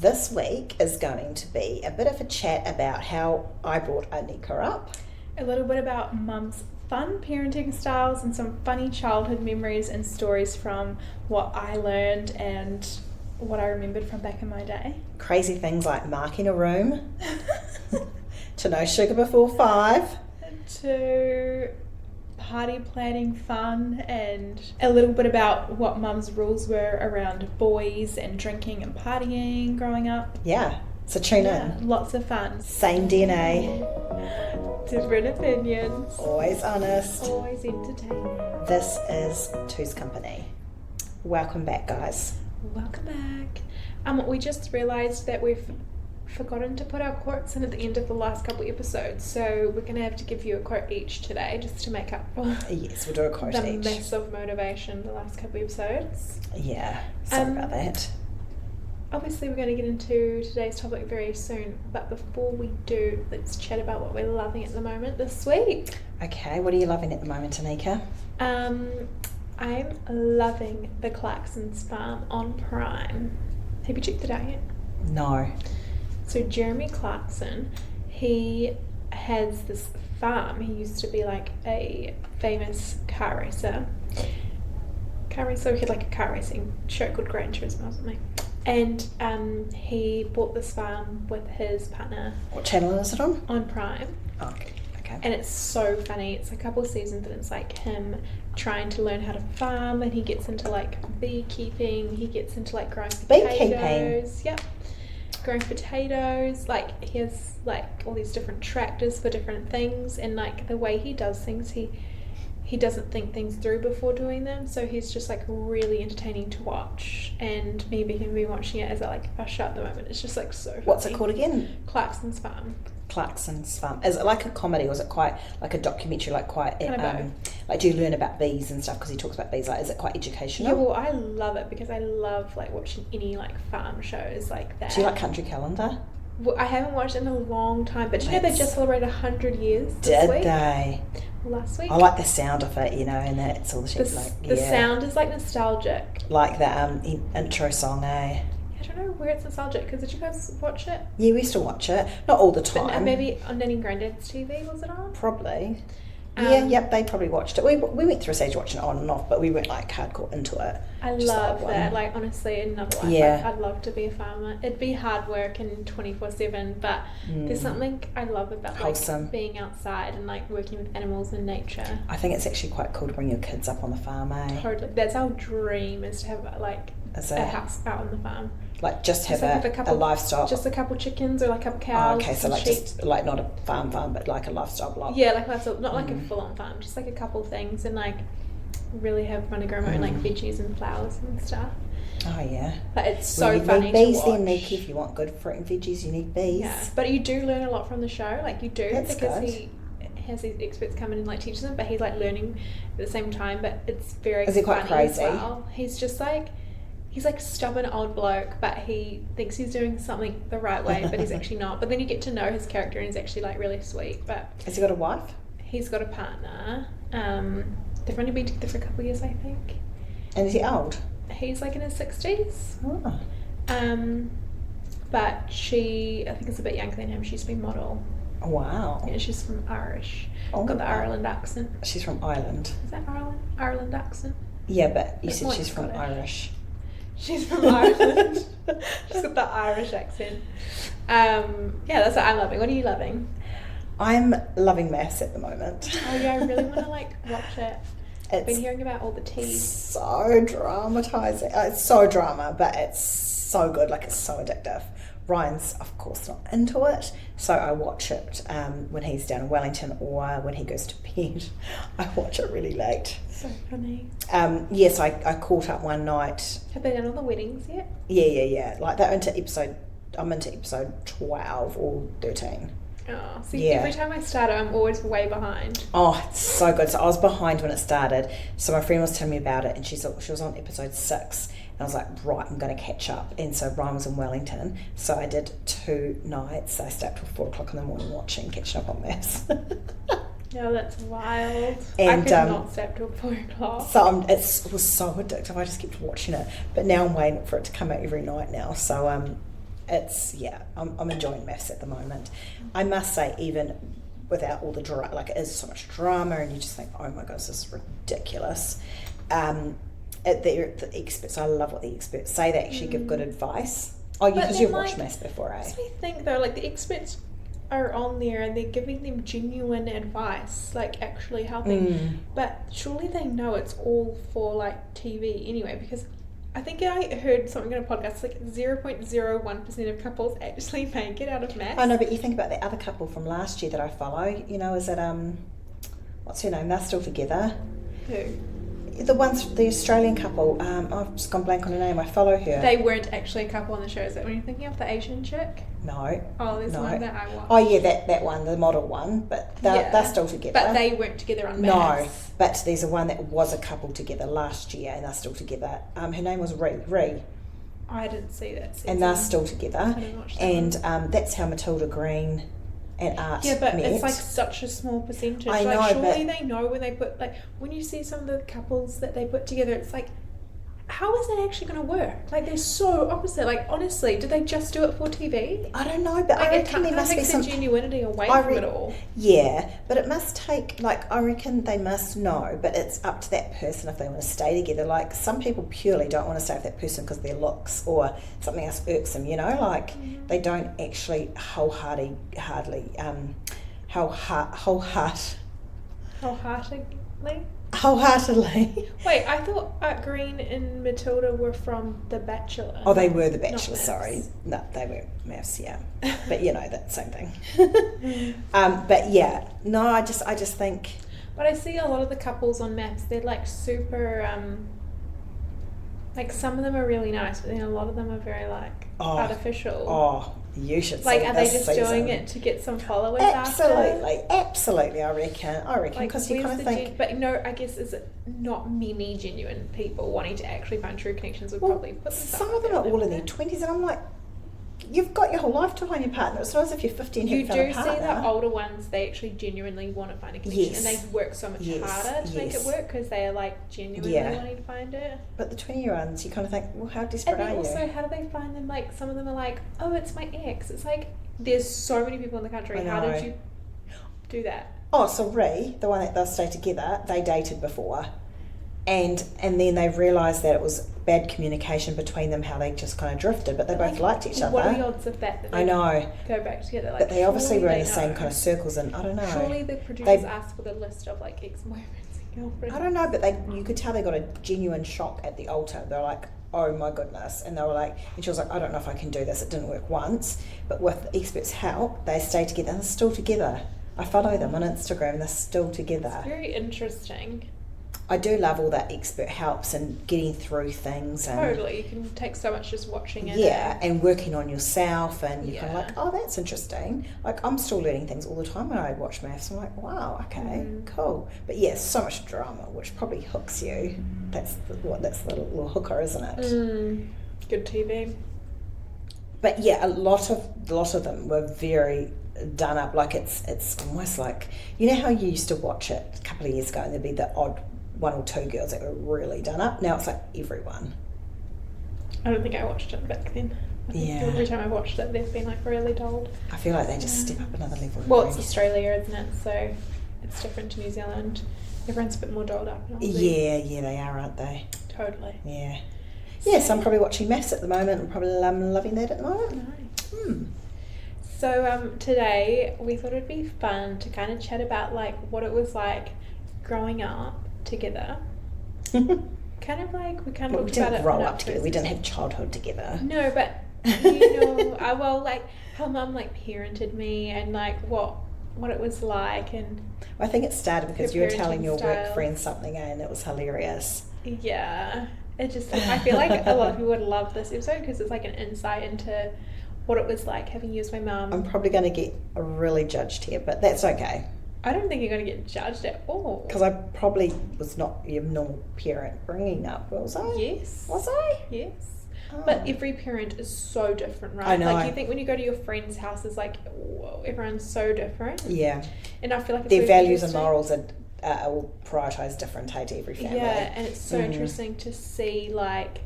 this week is going to be a bit of a chat about how I brought Anika up. A little bit about Mum's fun parenting styles and some funny childhood memories and stories from what I learned and what I remembered from back in my day. Crazy things like marking a room, to no sugar before 5. To party planning fun, and a little bit about what Mum's rules were around boys and drinking and partying growing up. Yeah, so tune in. Lots of fun. Same DNA. Different opinions. Always honest. Always entertaining. This is Two's Company. Welcome back, guys. Welcome back. We just realised that we've forgotten to put our quotes in at the end of the last couple of episodes, so we're going to have to give you a quote each today just to make up for Yes, we'll do a quote the each. mess of motivation the last couple of episodes. Yeah, sorry about that. Obviously we're going to get into today's topic very soon, but before we do, let's chat about what we're loving at the moment this week. Okay, what are you loving at the moment, Anika? I'm loving the Clarkson's Farm on Prime. Have you checked it out yet? No. So Jeremy Clarkson, he has this farm. He used to be like a famous car racer. He had like a car racing show called Gran Turismo or something. And he bought this farm with his partner. What channel is it on? On Prime. Oh, okay. And it's so funny. It's a couple of seasons and it's like him trying to learn how to farm, and he gets into like beekeeping. He gets into like growing potatoes. Yep. Growing potatoes. Like he has like all these different tractors for different things, and like the way he does things, he doesn't think things through before doing them, so he's just like really entertaining to watch. And me being watching it as I like usher at the moment, it's just like so funny. What's it called again? Clarkson's Farm. Clarkson's Farm. Is it like a comedy, or is it quite like a documentary, like quite kind of like do you learn about bees and stuff, because he talks about bees? Like, is it quite educational? Yeah, well, I love it because I love like watching any like farm shows like that. Do you like Country Calendar? Well, I haven't watched it in a long time, but you know they just celebrated 100 years this week? Did they? Last week. I like the sound of it, you know, and it's all the shit the sound is like nostalgic. Like the intro song, eh? I don't know where it's nostalgic, because did you guys watch it? Yeah, we used to watch it. Not all the time. But maybe on Nanny and Granddad's TV, was it on? Probably. Yep, they probably watched it. We went through a stage watching it on and off, but we weren't like hardcore into it. I love that. Like, honestly, another life. Yeah. Like, I'd love to be a farmer. It'd be hard work and 24/7, but there's something I love about like being outside and like working with animals and nature. I think it's actually quite cool to bring your kids up on the farm, eh? Totally. That's our dream, is to have like a house out on the farm. Like just have a livestock. Just a couple chickens or like a couple cows. Oh, okay, so like sheep. just like not a farm, but like a lifestyle block. Yeah, like livestock, not like a full-on farm, just like a couple things, and like really have fun to grow my own like veggies and flowers and stuff. Oh yeah. But it's so funny to watch. You need bees then, Nikki. If you want good fruit and veggies, you need bees. Yeah, but you do learn a lot from the show. Like you do. That's because good. he has these experts come in and like teach them, but he's like learning at the same time. But it's very. Is he quite funny crazy? As well. He's just like. He's like a stubborn old bloke, but he thinks he's doing something the right way, but he's actually not. But then you get to know his character, and he's actually like really sweet. But has he got a wife? He's got a partner. They've only been together for a couple of years, I think. And is he old? He's like in his 60s. Oh. But she, I think, is a bit younger than him. She's been model. Oh, wow. Yeah, she's from Irish. Oh, got the Ireland accent. She's from Ireland. Is that Ireland? Ireland accent? Yeah, but you said she's from Scottish. Irish. She's from Ireland. She's got the Irish accent. Yeah, that's what I'm loving. What are you loving? I'm loving Maths at the moment. Oh yeah, I really want to like watch it. I've been hearing about all the tea. So dramatizing. It's so drama, but it's so good. Like, it's so addictive. Ryan's, of course, not into it, so I watch it when he's down in Wellington or when he goes to bed. I watch it really late. So funny. Yes, I caught up one night. Have they done all the weddings yet? Yeah. Like, I'm into episode 12 or 13. Oh, see, every time I start it, I'm always way behind. Oh, it's so good. So I was behind when it started. So my friend was telling me about it, and she was on episode 6. And I was like, right, I'm going to catch up. And so Ryan was in Wellington. So I did 2 nights. I stayed up till 4 o'clock in the morning catching up on Maths. No, that's wild. And, I could not stay up till 4 o'clock. So it was so addictive. I just kept watching it. But now I'm waiting for it to come out every night now. So I'm enjoying maths at the moment. I must say, even without all the like it is so much drama, and you just think, oh my gosh, this is ridiculous. The experts, I love what the experts say. They actually give good advice. Oh, because you've watched maths before, eh? I think though, like the experts are on there and they're giving them genuine advice, like actually helping. But surely they know it's all for like TV anyway, because I think I heard something on a podcast, like 0.01% of couples actually make it out of maths. Oh no, but you think about the other couple from last year that I follow, is it what's her name? They're still together. Who? The Australian couple, I've just gone blank on her name, I follow her. They weren't actually a couple on the show, is that when you're thinking of the Asian chick? No. Oh, there's one that I watched. Oh yeah, that one, the model one, but they're still together. But they weren't together on maths. No, but there's a one that was a couple together last year and they're still together. Her name was Ree. I didn't see that season. And they're still together. I didn't watch that and that's how Matilda Green and Art Yeah, but met. it's like such a small percentage. I like know, surely they know when they put, like, when you see some of the couples that they put together, it's like, how is that actually going to work? Like, they're so opposite. Like, honestly, do they just do it for TV? I don't know, but like, I reckon there must be some genuinity away from it all. Yeah, but it must take, like, I reckon they must know, but it's up to that person if they want to stay together. Like, some people purely don't want to stay with that person because of their looks or something else irks them, like they don't actually wholeheartedly Wait, I thought Art Green and Matilda were from The Bachelor. Oh, they were The Bachelor, sorry. No, they were maths, yeah. But that same thing. But yeah, no, I just think. But I see a lot of the couples on maths, they're like super, like some of them are really nice, but then a lot of them are very like artificial. Oh, you should see like, are they this just season. Doing it to get some followers Absolutely, I reckon, because you kind of think. But no, I guess is it not many genuine people wanting to actually find true connections would probably put some of them are all in their 20s, and I'm like, you've got your whole life to find your partner. It's not as if you're 15 you and found a partner. You do see the older ones, they actually genuinely want to find a connection, yes. and they work so much harder to make it work because they are like genuinely wanting to find it. But the 20-year-olds, you kind of think, well, how desperate are you? And also, how do they find them? Like, some of them are like, oh, it's my ex. It's like, there's so many people in the country. How did you do that? Oh, so Ree, the one that they'll stay together, they dated before. And then they realised that it was bad communication between them, how they just kind of drifted, but they both liked each other. What are the odds of that I know. Go back together? Like, but they obviously were in the same kind of circles, and I don't know. Surely the producers asked for the list of like ex-boyfriends and girlfriends. I don't know, but you could tell they got a genuine shock at the altar. They're like, oh my goodness. And they were like, and she was like, I don't know if I can do this. It didn't work once, but with the experts' help, they stayed together and they're still together. I follow them on Instagram, they're still together. It's very interesting. I do love all that expert helps and getting through things. And totally, you can take so much just watching it. Yeah, and working on yourself, and you're kind of like, oh, that's interesting. Like, I'm still learning things all the time when I watch maths. I'm like, wow, okay, cool. But yeah, so much drama, which probably hooks you. That's the little hooker, isn't it? Good TV. But yeah, a lot of them were very done up. Like it's almost like, you know how you used to watch it a couple of years ago, and there'd be the odd one or two girls that were really done up. Now it's like everyone. I don't think I watched it back then. I think every time I watched it, they've been like really dulled. I feel like they just step up another level. Well, it's Australia, isn't it? So it's different to New Zealand. Everyone's a bit more dolled up. Yeah, they are, aren't they? Totally. Yeah. Yes, I'm probably watching maths at the moment. I'm probably loving that at the moment. Nice. So today we thought it'd be fun to kind of chat about like what it was like growing up together. Kind of like we kind of talked about it. We didn't grow up together. We didn't have childhood together. No, but well, like how Mum like parented me and like what it was like, and I think it started because you were telling your work friend something, and it was hilarious. Yeah, it just I feel like a lot of people would love this episode because it's like an insight into what it was like having you as my mum. I'm probably going to get really judged here, but that's okay. I don't think you're going to get judged at all. Because I probably was not your normal parent bringing up, was I? Yes. Was I? Yes. Oh. But every parent is so different, right? I know. Like, you think when you go to your friend's house, it's like, whoa, everyone's so different. Yeah. And I feel like their values and morals are will prioritise different to every family. Yeah, and it's so interesting to see, like,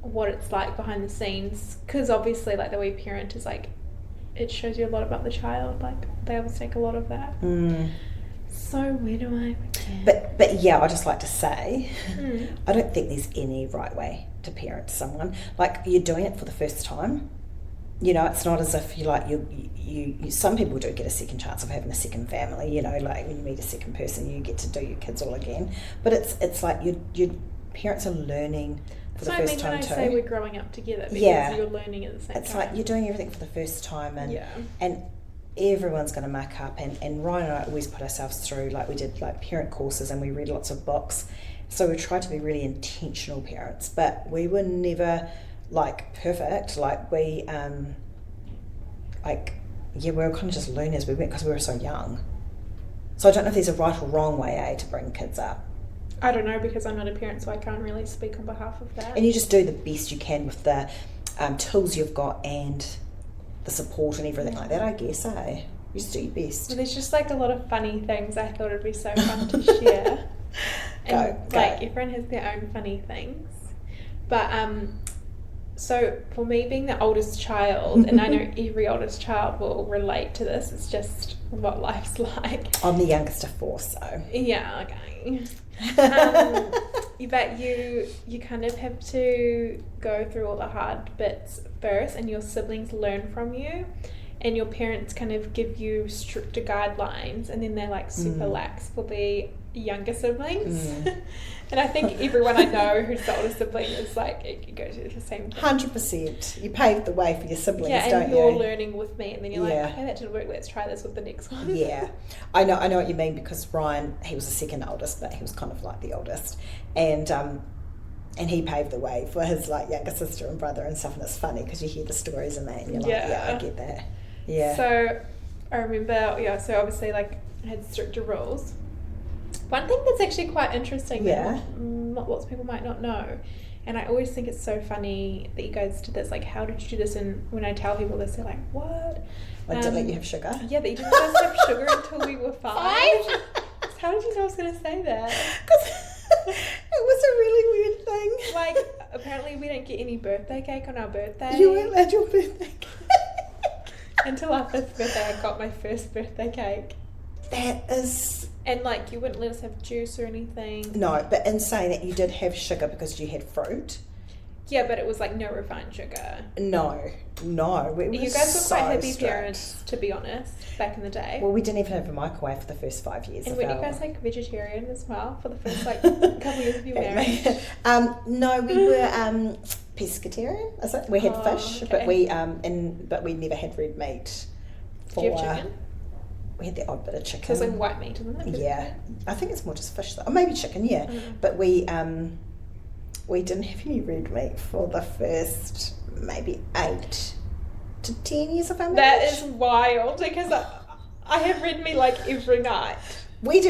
what it's like behind the scenes, because obviously like the way you parent is like it shows you a lot about the child, like they obviously take a lot of that. So where do I begin? But yeah, I just like to say I don't think there's any right way to parent someone. Like, you're doing it for the first time. You know, it's not as if you like you some people do get a second chance of having a second family, you know, like when you meet a second person you get to do your kids all again. But it's like your parents are learning for the first time too. When I say we're growing up together, because you're learning at the same time. It's like you're doing everything for the first time, and everyone's going to muck up, and Ryan and I always put ourselves through, like we did like parent courses and we read lots of books, so we tried to be really intentional parents, but we were never like perfect. Like we we were kind of just learning as we went because we were so young. So I don't know if there's a right or wrong way to bring kids up. I don't know, because I'm not a parent, so I can't really speak on behalf of that. And you just do the best you can with the tools you've got and the support and everything like that, I guess, eh? You just do your best. Well, there's just like a lot of funny things I thought it'd be so fun to share. Go. Like everyone has their own funny things. But so for me being the oldest child, and I know every oldest child will relate to this, it's just what life's like. I'm the youngest of four, so. Yeah, okay. But you kind of have to go through all the hard bits first, and your siblings learn from you, and your parents kind of give you stricter guidelines, and then they're like super lax for the younger siblings. And I think everyone I know who's the older sibling is like, it goes through the same thing. 100%. You paved the way for your siblings, don't you? Yeah, and you're learning with me, and then you're like, okay, that didn't work, let's try this with the next one. Yeah. I know what you mean, because Ryan, he was the second oldest, but he was kind of like the oldest. And he paved the way for his like younger sister and brother and stuff, and it's funny because you hear the stories and that, and you're like, I get that. Yeah. So I remember, so obviously like I had stricter rules. One thing that's actually quite interesting that lots of people might not know, and I always think it's so funny that you guys did this, like, how did you do this? And when I tell people this, they're like, what? I didn't let you have sugar? Yeah, that you didn't let us have sugar until we were 5. How did you know I was going to say that? Because it was a really weird thing. Like, apparently we didn't get any birthday cake on our birthday. You weren't allowed your birthday cake. Until our 5th birthday, I got my first birthday cake. That is... And, like, you wouldn't let us have juice or anything. No, but in saying that, you did have sugar because you had fruit. Yeah, but it was, like, no refined sugar. No. You guys were quite hippie parents, to be honest, back in the day. Well, we didn't even have a microwave for the first 5 years. And were you guys, like, vegetarian as well for the first, like, couple years of your marriage? No, we were pescatarian, is it? We had fish, okay. but we never had red meat. Do you have chicken? We had the odd bit of chicken. So it's like white meat, isn't it? Yeah. I think it's more just fish, though. Or maybe chicken, yeah. But we didn't have any red meat for the first maybe 8 to 10 years of our marriage. That is wild, because I have red meat like every night. We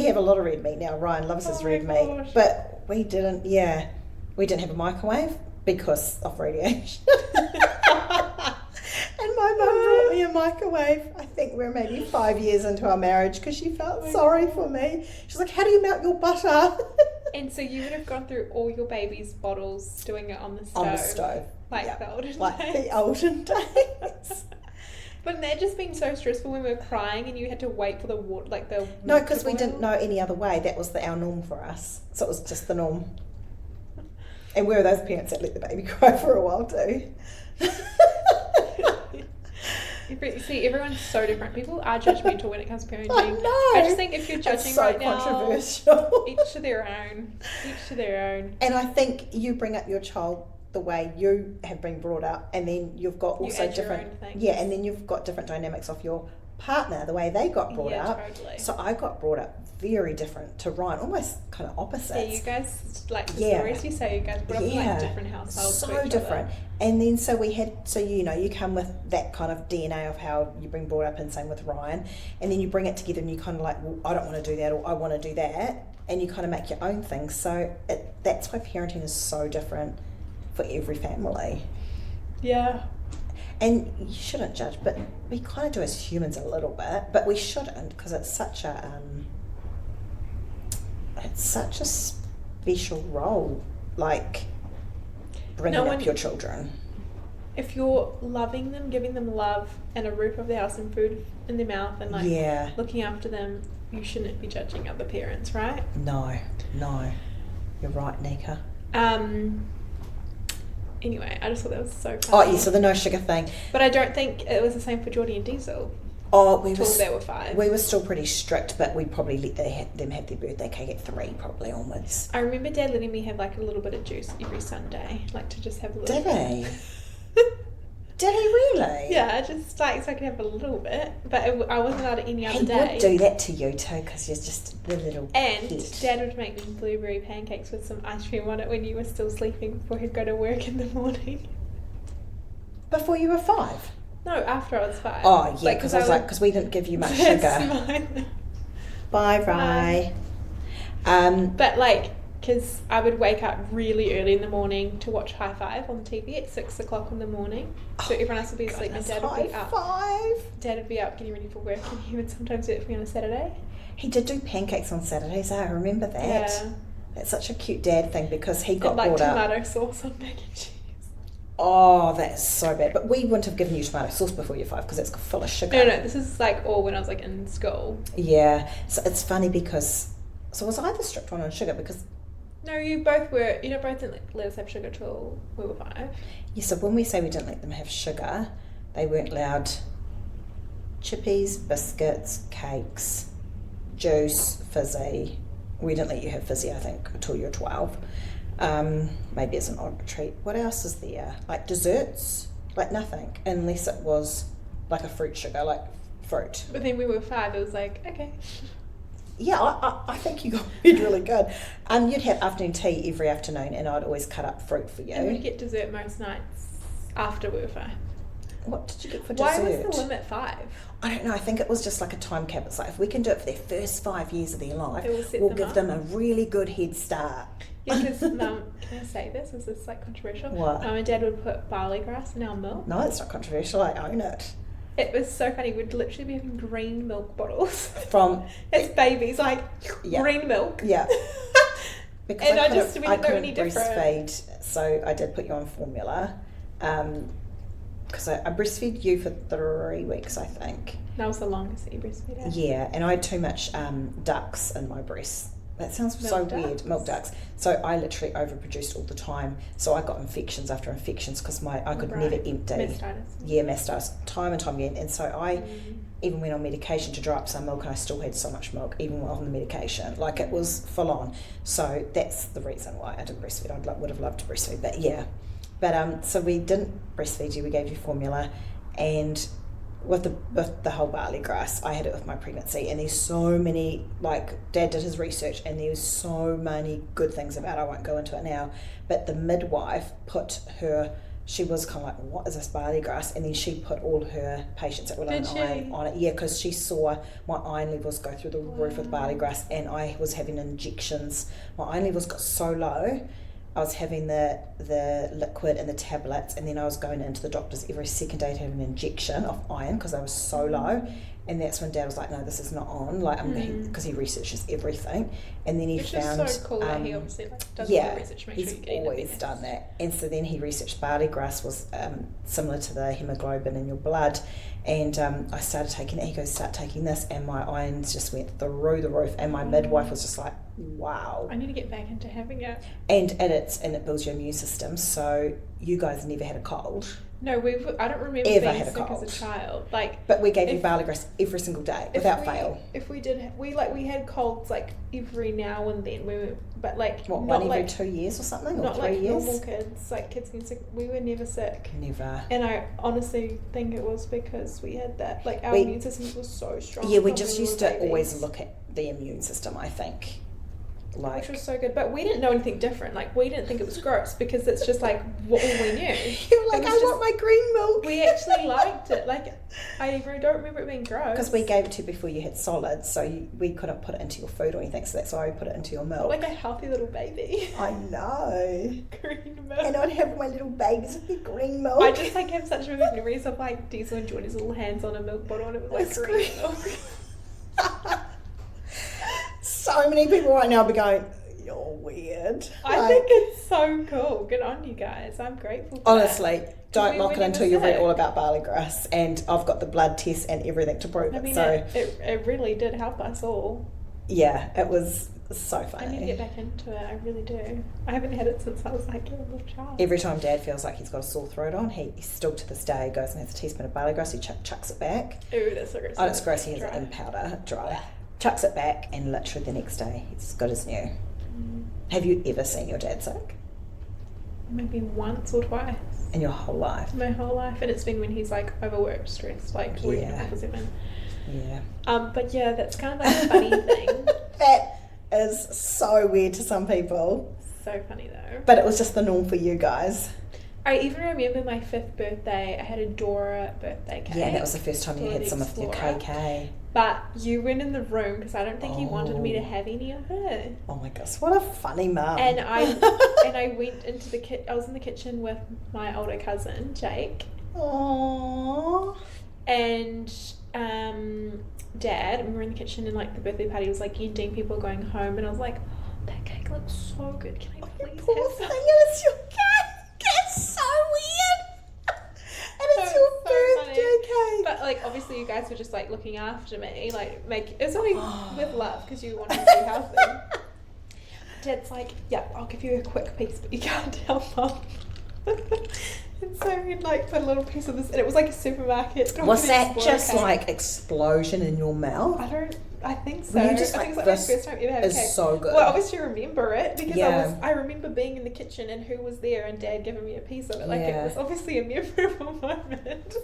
have a lot of red meat now. Ryan loves his red meat. But we didn't have a microwave because of radiation. And my mum brought me a microwave. I think we're maybe 5 years into our marriage because she felt sorry for me. She's like, how do you melt your butter? And so you would have gone through all your baby's bottles doing it on the stove. On the stove. Like the olden days. Like the olden days. Wouldn't that just been so stressful when we were crying and you had to wait for the water, like the... No, because we didn't know any other way. That was our norm for us. So it was just the norm. And we were those parents that let the baby cry for a while too. See, everyone's so different. People are judgmental when it comes to parenting. I know. I just think if you're judging so right now, controversial. each to their own. Each to their own. And I think you bring up your child the way you have been brought up, and then you've got also different, and then you've got different dynamics of your partner, the way they got brought up. Totally. So I got brought up very different to Ryan, almost kind of opposite. Yeah, you guys, like the stories you say, you guys brought up in like different households. So different. And then you come with that kind of DNA of how you've been brought up, and same with Ryan, and then you bring it together and you kind of like, well, I don't want to do that, or I want to do that, and you kind of make your own thing. So that's why parenting is so different for every family. Yeah. And you shouldn't judge, but we kind of do as humans a little bit, but we shouldn't, because it's such a special role. Like, bringing up your children. If you're loving them, giving them love and a roof over the house and food in their mouth and like looking after them, you shouldn't be judging other parents, right? No. You're right, Nika. Anyway, I just thought that was so funny. Oh, yeah, so the no sugar thing. But I don't think it was the same for Geordie and Diesel. Oh, they were 5. We were still pretty strict, but we probably let them have their birthday cake at 3, probably onwards. I remember Dad letting me have like a little bit of juice every Sunday, like to just have a little. Did he? Did he really? Yeah, just like so I could have a little bit, but I wasn't allowed any other day. He would do that to you too, because you're just the little And kid. Dad would make me blueberry pancakes with some ice cream on it when you were still sleeping before he'd go to work in the morning. Before you were 5? No, after I was 5. Oh yeah, because we didn't give you much sugar. Bye. But like, because I would wake up really early in the morning to watch High Five on the TV at 6 o'clock in the morning. So everyone else would be asleep and Dad would be up. Dad would be up getting ready for work, and he would sometimes do it for me on a Saturday. He did do pancakes on Saturdays. I remember that. Yeah. That's such a cute dad thing because he got like brought up. tomato sauce on mac and cheese. Oh, that's so bad. But we wouldn't have given you tomato sauce before you're 5 because it's full of sugar. No, this is like all when I was like in school. Yeah. So it's funny because... So was I the strict one on sugar? Because... No, you both were. You both didn't let us have sugar till we were 5. Yeah, so when we say we didn't let them have sugar, they weren't allowed chippies, biscuits, cakes, juice, fizzy. We didn't let you have fizzy, I think, until you were 12. Maybe as an odd treat. What else is there? Like desserts? Like nothing, unless it was like a fruit sugar, like fruit. But then we were 5, it was like, okay. Yeah, I think you got really good. You'd have afternoon tea every afternoon, and I'd always cut up fruit for you. And we'd get dessert most nights after we were 5. What did you get for dessert? Why was the limit 5? I don't know. I think it was just like a time cap. It's like if we can do it for their first 5 years of their life, we'll give them a really good head start. Yeah, because Mum, can I say this? Is this like controversial? What? Mum and Dad would put barley grass in our milk. No, it's not controversial. I own it. It was so funny. We'd literally be having green milk bottles from as babies, like green milk. Yeah. Because and I couldn't breastfeed, so I did put you on formula. Because I breastfed you for 3 weeks, I think. That was the longest that you breastfed. Yeah, and I had too much ducts in my breasts. That sounds weird. Milk ducts. So I literally overproduced all the time. So I got infections after infections because I could never empty. Mastitis. Yeah, mastitis, time and time again. And so I even went on medication to dry up some milk, and I still had so much milk, even while on the medication. Like, it was full on. So that's the reason why I didn't breastfeed. I would have loved to breastfeed, but yeah. But so we didn't breastfeed you. We gave you formula, and with the whole barley grass, I had it with my pregnancy, and there's so many, like, Dad did his research, and there's so many good things about it. I won't go into it now, but the midwife she was kind of like, what is this barley grass? And then she put all her patients that were low in iron on it. Yeah, because she saw my iron levels go through the roof with barley grass, and I was having injections. My iron levels got so low, I was having the liquid and the tablets, and then I was going into the doctors every second day to have an injection of iron because I was so low. And that's when Dad was like, no, this is not on, like, because he researches everything. And then he found... Which is so cool that he obviously does all the research to make sure you get always done that. And so then he researched barley grass was similar to the hemoglobin in your blood. And I started taking it. He goes, start taking this, and my irons just went through the roof. And my midwife was just like, wow. I need to get back into having it. And it builds your immune system. So you guys never had a cold. No, I don't remember ever being had a sick cold. as a child. Like, but we gave you barley grass every single day without fail. If we did, we had colds like every now and then. But like what, one every 2 years or something, or not 3 like years? Normal kids, like kids getting sick. We were never sick. Never. And I honestly think it was because we had that. Like, our immune system was so strong. Yeah, we just used to always look at the immune system, I think. Like, which was so good, but we didn't know anything different. Like, we didn't think it was gross because it's just like what all we knew. You were like, I want my green milk. We actually liked it. Like, I don't remember it being gross because we gave it to you before you had solids, so we couldn't put it into your food or anything. So that's why we put it into your milk. Like a healthy little baby. I know. Green milk. And I'd have my little babies with their green milk. I just like have such vivid memories of like Diesel and Jordy's little hands on a milk bottle, and it was like green milk. So many people right now will be going, You're weird. I think it's so cool. Good on you guys. I'm grateful for honestly, that. don't lock it until you've read all about barley grass, and I've got the blood tests and everything to prove it. So it really did help us all. Yeah, it was so funny. I need to get back into it. I really do. I haven't had it since I was like a little child. Every time Dad feels like he's got a sore throat on, he still to this day goes and has a teaspoon of barley grass. He chucks it back. Ooh, that's so gross. Oh, it's gross. He has it in powder, dry. Chucks it back, and literally the next day he's good as new. Have you ever seen your dad sick? Maybe once or twice. In your whole life? My whole life. And it's been when he's like overworked, stressed, like working 24/7. Yeah. But yeah, that's kind of like a funny thing. That is so weird to some people. So funny though. But it was just the norm for you guys. I even remember my 5th birthday, I had a Dora birthday cake. Yeah, that was the first time you had some of your KK. But you went in the room because I don't think you wanted me to have any of it. Oh my gosh, what a funny mum. And I went into the I was in the kitchen with my older cousin, Jake. Aww. And Dad, and we were in the kitchen and like the birthday party was like ending, people were going home, and I was like, oh, that cake looks so good. Can I please poor have thing, some? it's your cake. It's so weird. And it's your birthday cake. But like obviously you guys were just like looking after me, like it's only with love because you wanted to be healthy. Dad's like, yeah, I'll give you a quick piece, but you can't tell Mum. And so he'd like put a little piece of this, and it was like a supermarket. Was that just cake. Like explosion in your mouth? I think so. Were you just I like, think this the first time you ever had a cake. So good. Well, obviously remember it because Yeah. I remember being in the kitchen and who was there and Dad giving me a piece of it. Like Yeah. it was obviously a memorable moment.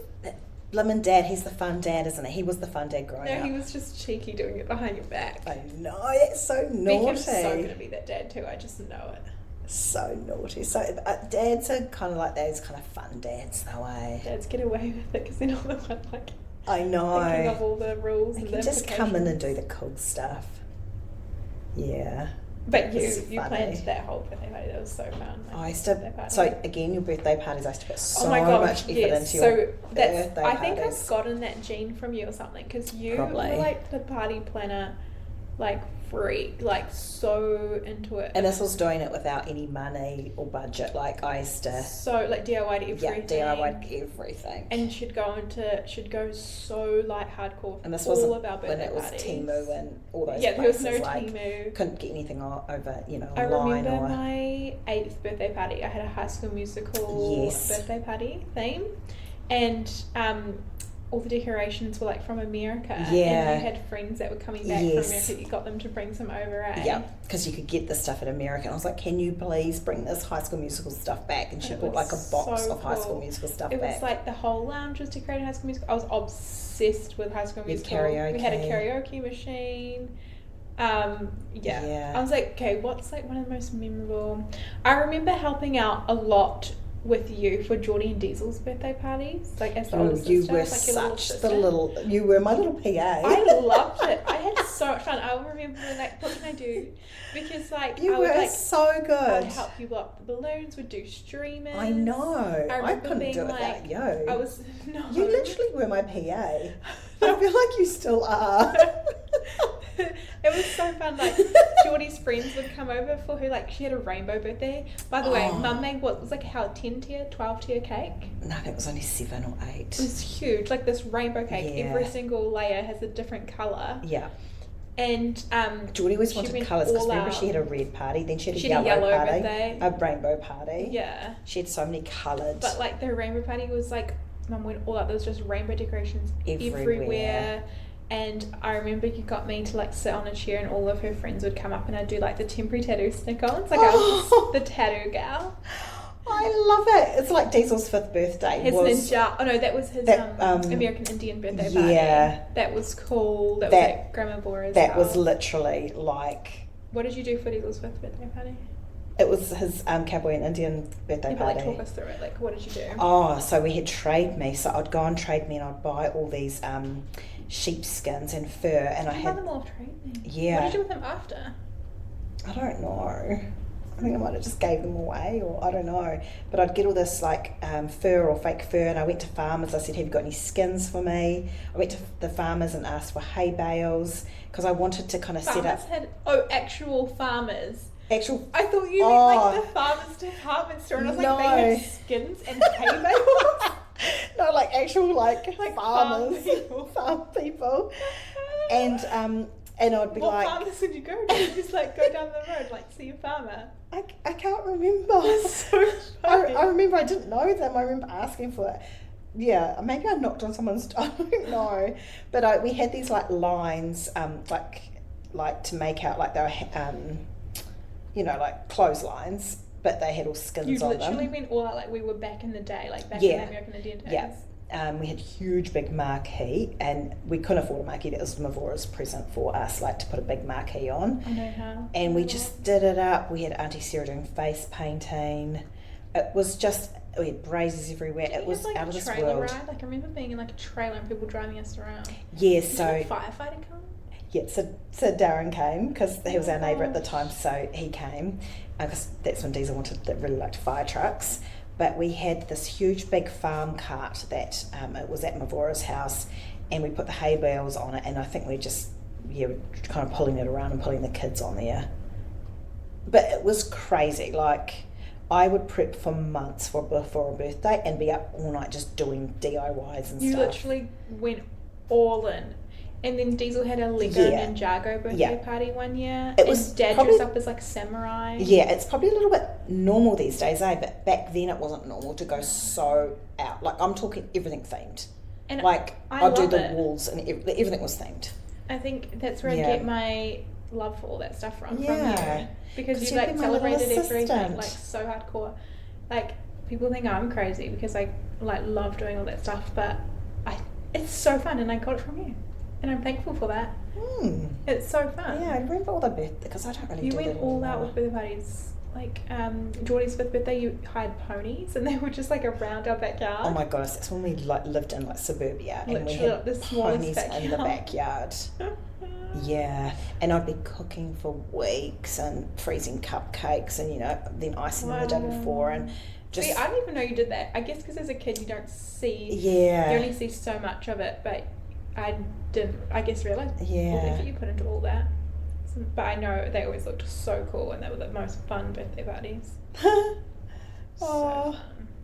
Lemon Dad, he's the fun dad, isn't he? He was the fun dad growing up. No, he was just cheeky doing it behind your back. I know, that's so naughty. Becky's so going to be that dad too, I just know it. So naughty. So dads are kind of like those kind of fun dads, though, eh? Dads get away with it because they're not the one like I know. thinking of all the rules. They and can the just come in and do implications. the cool stuff. Yeah. But It's you funny. planned that whole birthday party. That was so fun. Like, I used birthday to. party. So again, your birthday parties, I used to put so Oh my gosh, much effort yes. into your So that's birthday I think parties. I've gotten that gene from you or something because you Probably. were like the party planner, like freak, like so into it. And this was doing it without any money or budget. Like I used to. So like DIY'd everything. Yeah, DIY'd everything. And she'd go so like hardcore. And this all wasn't about when birthday it was parties. Timu and all those Yeah, there was places. no Like, Timu. couldn't get anything over, I online remember or. my 8th birthday party. I had a High School Musical Yes. birthday party theme, and all the decorations were like from America. Yeah. And you had friends that were coming back Yes. from America. You got them to bring some over, eh? Yeah, because you could get this stuff in America. And I was like, can you please bring this High School Musical stuff back? And she It brought was like a box so of High School cool. Musical stuff It back. was like the whole lounge was decorated High School Musical. I was obsessed with High School With Musical. karaoke. We had a karaoke machine. Yeah. I was like, okay, what's like one of the most memorable? I remember helping out a lot with you for Geordie and Diesel's birthday parties, like as the older sister, you were like your little such sister. you were my little PA. I loved it. I had so much fun. I remember like, what can I do? Because like you I would were like so I good. would help you block the balloons, would do streamers. I know. I remember couldn't being do it like, without you. I was no. You literally were my PA. I feel like you still are. It was so fun. Like Geordie's friends would come over for her. Like she had a rainbow birthday. By the way, Mum made what was like how 12 tier cake. No, it was only 7 or 8. It was huge, like this rainbow cake. Yeah. Every single layer has a different colour. Yeah. And Geordie always she wanted went colours because all remember out. she had a red party, then she had She had a a yellow yellow party, birthday. a rainbow party. Yeah. She had so many coloured. But like the rainbow party was like, Mum went all out. There was just rainbow decorations Everywhere. And I remember you got me to like sit on a chair and all of her friends would come up and I'd do like the temporary tattoo stick-ons. Like I was just the tattoo gal. I love it. It's like Diesel's 5th birthday. His ninja. Oh no, that was his American Indian birthday party. Yeah. That was cool. That was at Grandma Bora's That house. was literally like... What did you do for Diesel's 5th birthday party? It was his cowboy and Indian birthday Yeah, but party. like talk us through it. Like what did you do? Oh, so we had Trade Me. So I'd go on Trade Me and I'd buy all these sheepskins and fur, and I buy had... them all Trade Me. Yeah. What did you do with them after? I don't know. I think I might have just gave them away, or I don't know. But I'd get all this like fur or fake fur, and I went to farmers. I said, "Have you got any skins for me?" I went to the farmers and asked for hay bales because I wanted to kind of set up. Farmers had actual farmers. Actual. I thought you meant like the farmer's department store, and I was like, they have skins and hay bales. No, like actual like farmers, farm people. And I'd be what like, farmers would you go to? Just like go down the road, like see a farmer. I can't remember. That's so funny. I remember I didn't know them. I remember asking for it. Yeah, maybe I knocked on someone's door. I don't know. But we had these like lines, like to make out like they were, like clotheslines, but they had all skins on them. You literally went all out like we were back in the day, like back in the American Indian days. Yeah. We had a huge big marquee, and we couldn't afford a marquee. That was Mavora's present for us, like to put a big marquee on. I know how. And we just did it up. We had Auntie Sarah doing face painting. It was just, we had braises everywhere. It was like out of this world. Trailer ride? Like I remember being in like a trailer and people driving us around. Yeah, Did so a firefighter come? yeah, so Darren came because he was our neighbour at the time, so he came because that's when Diesel really liked fire trucks. But we had this huge big farm cart that it was at Mavora's house, and we put the hay bales on it, and I think we just we're kind of pulling it around and putting the kids on there. But it was crazy. Like I would prep for months for a birthday and be up all night just doing DIYs and stuff. You literally went all in. And then Diesel had a Lego Ninjago birthday party one year. It was Dad dressed up as like samurai. Yeah, it's probably a little bit normal these days, but back then it wasn't normal to go so out. Like I'm talking everything themed. And like I'd do the walls and everything was themed. I think that's where I get my love for all that stuff from you. Because you like celebrated everything like so hardcore. Like people think I'm crazy because I like love doing all that stuff, but it's so fun and I got it from you. And I'm thankful for that. It's so fun. Yeah, I remember all the birthday because I don't really do that. You went all out with birthday parties. Like Geordie's 5th birthday, you hired ponies and they were just like around our backyard. Oh my goodness, that's when we like lived in like suburbia and literally, we had the ponies backyard. in the backyard. Yeah, and I'd be cooking for weeks and freezing cupcakes and then icing them the day before and just. See, I didn't even know you did that. I guess because as a kid you don't see. Yeah. You only see so much of it, but I didn't, I guess, realise all the effort you put into all that. But I know they always looked so cool and they were the most fun birthday parties. Oh,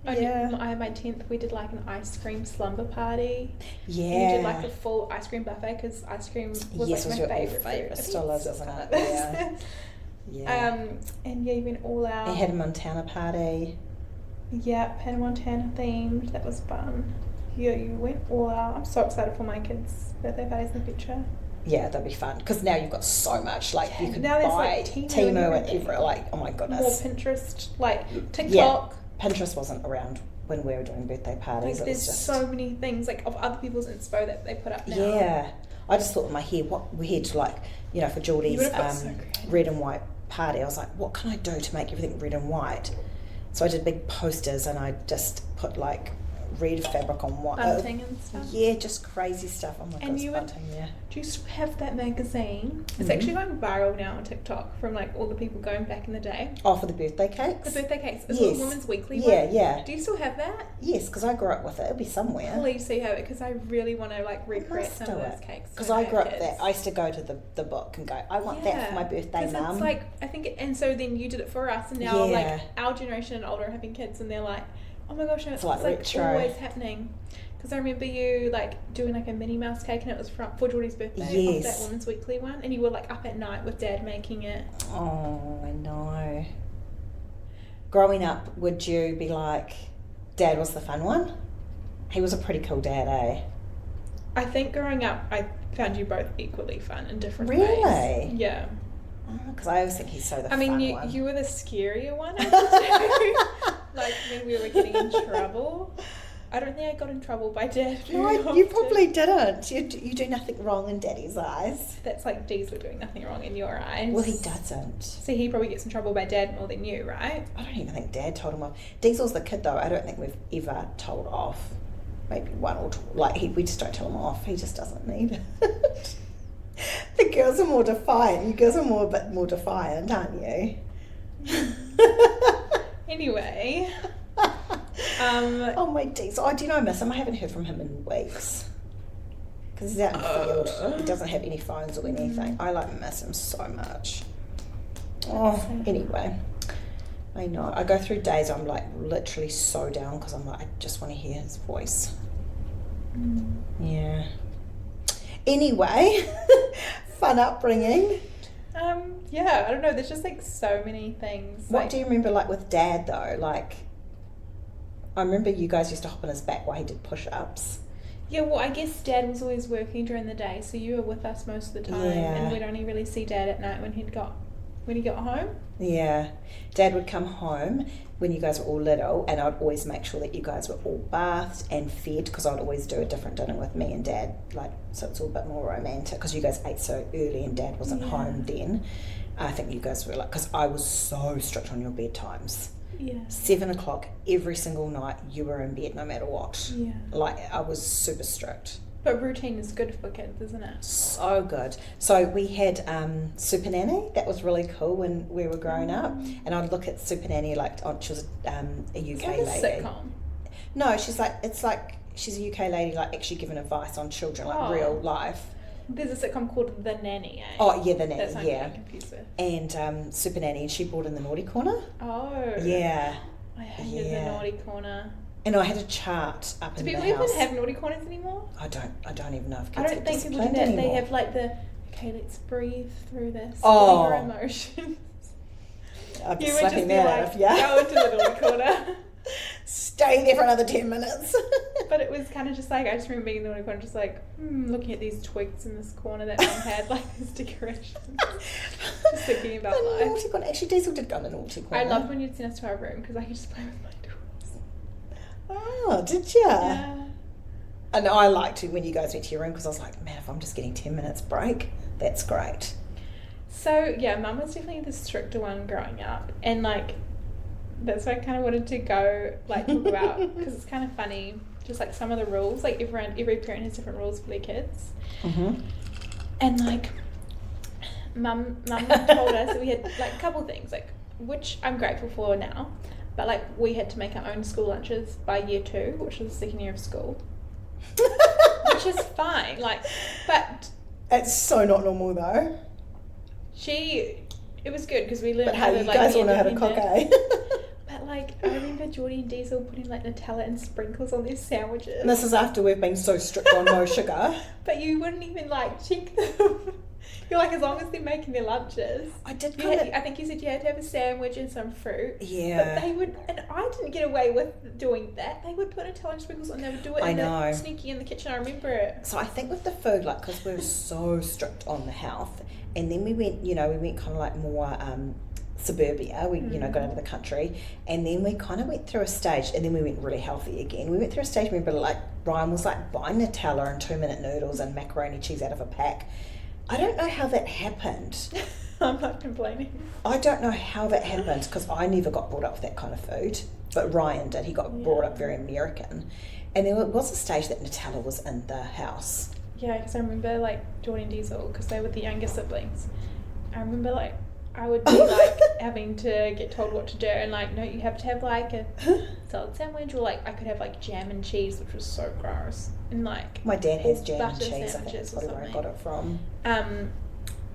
yeah. I had my 10th, we did like an ice cream slumber party. Yeah. And we did like a full ice cream buffet because ice cream was like my favourite. Still is, isn't it? Yeah. Yeah. And yeah, you went all out. We had a Montana party. Yeah, Hannah Montana themed. That was fun. Yeah, you went all out. I'm so excited for my kids' birthday parties in the future. Yeah, that'd be fun because now you've got so much. Like you could now buy like Temu and every oh my goodness. More Pinterest, like TikTok. Yeah, Pinterest wasn't around when we were doing birthday parties. Like, there's so many things like of other people's inspo that they put up now. Yeah, I just thought in my head, what we had to for Geordie's red and white party. I was like, what can I do to make everything red and white? So I did big posters and I just put like red fabric on white. Bunting and stuff. Yeah, just crazy stuff. Oh my goodness, bunting, yeah. Do you still have that magazine? It's actually going viral now on TikTok from like all the people going back in the day. Oh, for the birthday cakes? The birthday cakes. Is it Women's Weekly one? Yeah. Do you still have that? Yes, because I grew up with it. It'll be somewhere. Please do have it because I really want to like recreate some of those cakes. Because I grew up there. I used to go to the book and go, I want that for my birthday, Mum. It's like, I think, and so then you did it for us, and now like our generation and older are having kids, and they're like, oh my gosh, it's like always happening. Because I remember you like doing like a Minnie Mouse cake and it was for Geordie's birthday of that Women's Weekly one, and you were like up at night with Dad making it. Oh, I know. Growing up, would you be like, Dad was the fun one? He was a pretty cool dad, eh? I think growing up, I found you both equally fun in different ways. Really? Yeah. Because I always think he's so the fun one. I mean, you were the scarier one of the two. Like when we were getting in trouble. I don't think I got in trouble by Dad. No, you probably didn't. You do nothing wrong in Daddy's eyes. That's like Diesel doing nothing wrong in your eyes. Well, he doesn't. So he probably gets in trouble by Dad more than you, right? I don't even think Dad told him off. Diesel's the kid, though. I don't think we've ever told off. Maybe one or two. We just don't tell him off. He just doesn't need it. The girls are more defiant. You girls are a bit more defiant, aren't you? Anyway. Oh my Diesel. Do you know I miss him? I haven't heard from him in weeks. Because he's out in the field. He doesn't have any phones or anything. I miss him so much. Oh, anyway. I know. I go through days I'm like literally so down because I'm like, I just want to hear his voice. Yeah. Anyway, fun upbringing. Yeah, I don't know. There's just like so many things. What like, do you remember like with Dad though? Like, I remember you guys used to hop on his back while he did push-ups. Yeah, well, I guess Dad was always working during the day, so you were with us most of the time, and we'd only really see Dad at night when he got home. Yeah, Dad would come home when you guys were all little, and I'd always make sure that you guys were all bathed and fed, because I'd always do a different dinner with me and Dad, like, so it's all a bit more romantic, because you guys ate so early and Dad wasn't home then. I think you guys were like, because I was so strict on your bedtimes. Yeah. 7 o'clock every single night you were in bed no matter what. Yeah. Like, I was super strict. But routine is good for kids, isn't it? So good. So we had Super Nanny. That was really cool when we were growing up. And I'd look at Super Nanny like, she was a UK it's like lady. A sitcom. No, she's a UK lady, like actually giving advice on children, like real life. There's a sitcom called The Nanny, eh? Oh yeah, The Nanny. That's what I'm confused with. And Super Nanny, and she brought in the naughty corner. Oh. Yeah. I hated the naughty corner. And I had a chart up in the house. Do people even have naughty corners anymore? I don't even know if kids I don't think people do that. anymore. They have like okay, let's breathe through this. Oh. Your emotions. I'd be You would slapping just be that like, out of you. go into the naughty corner. Stay there for another 10 minutes. But it was kind of just like, I just remember being in the naughty corner, just like, looking at these twigs in this corner that Mum had, like this decoration. Just thinking about the life. naughty corner. Actually, Diesel did go in the naughty corner. I loved when you'd send us to our room because I could just play with my toys. Oh, did you? Yeah. And I liked it when you guys went to your room because I was like, man, if I'm just getting 10 minutes break, that's great. So, yeah, Mum was definitely the stricter one growing up. And, like, that's what I kind of wanted to go, like, talk about because it's kind of funny. Just, like, some of the rules. Like, every parent has different rules for their kids. Mm-hmm. And, like, Mum told us that we had, like, a couple things, like, which I'm grateful for now. But, like, we had to make our own school lunches by year 2, which was the second year of school. Which is fine, like, but... It's so not normal, though. It was good, because we learned but how hey, to, you like, guys all know how to cook, eh? But, like, I remember Geordie and Diesel putting, like, Nutella and sprinkles on their sandwiches. And this is after we've been so strict on no sugar. But you wouldn't even, like, check them. You're like, as long as they're making their lunches. I did I think you said you had to have a sandwich and some fruit. Yeah. But they would, and I didn't get away with doing that. They would put Nutella and sprinkles on, they would do it sneaky in the kitchen. I remember it. So I think with the food, like, because we were so strict on the health, and then we went kind of like more suburbia. We, got out of the country, and then we kind of went through a stage, and then we went really healthy again. We went through a stage, remember, like, Ryan was like buying Nutella and 2-minute noodles and macaroni cheese out of a pack. I don't know how that happened. I'm not complaining. I don't know how that happened because I never got brought up with that kind of food. But Ryan did. He got brought up very American. And there was a stage that Nutella was in the house. Yeah, because I remember, like, Geordie and Diesel, because they were the younger siblings. I remember, like, I would be, like, having to get told what to do. And, like, no, you have to have, like, a salad sandwich. Or, like, I could have, like, jam and cheese, which was so gross. And, like... My dad has jam and cheese. I think that's that's probably where I got it from.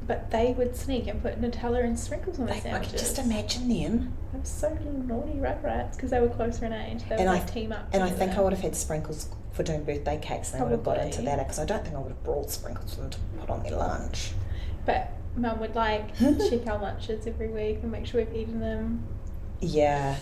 But they would sneak and put Nutella and sprinkles on their sandwiches. I could just imagine them. They were so little naughty rugrats because they were closer in age. They would like team up. And I think I would have had sprinkles for doing birthday cakes, and they would have got into that because I don't think I would have brought sprinkles for them to put on their lunch. But Mum would like check our lunches every week and make sure we've eaten them. Yeah,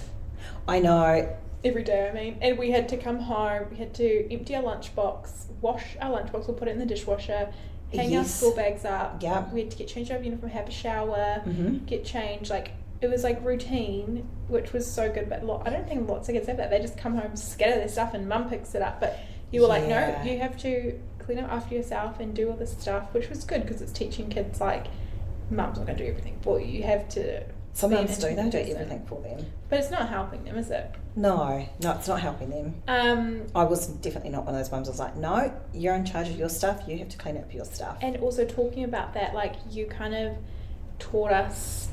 I know. Every day, I mean. And we had to come home, we had to empty our lunchbox, wash our lunchbox, we'll put it in the dishwasher, hang our school bags up. Yeah. We had to get changed out of uniform, have a shower, mm-hmm. get changed. Like, it was like routine, which was so good. But I don't think lots of kids have that. They just come home, scatter their stuff, and Mum picks it up. But you were like, no, you have to clean up after yourself and do all this stuff, which was good because it's teaching kids, like, Mum's not going to do everything for you. You have to... Some mums do, they do everything for them. But it's not helping them, is it? No, it's not helping them. I was definitely not one of those mums. I was like, no, you're in charge of your stuff. You have to clean up your stuff. And also talking about that, like, you kind of taught us,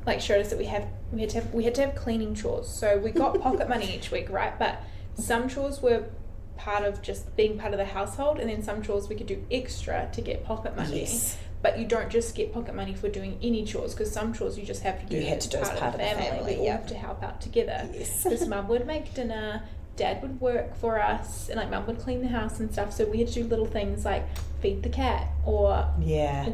like, showed us that we had to have cleaning chores. So we got pocket money each week, right? But some chores were part of just being part of the household, and then some chores we could do extra to get pocket money. Yes. But you don't just get pocket money for doing any chores, because some chores you just have to do as part of the family, but you have to help out together. Yes. Because Mum would make dinner, Dad would work for us, and like Mum would clean the house and stuff. So we had to do little things like feed the cat, or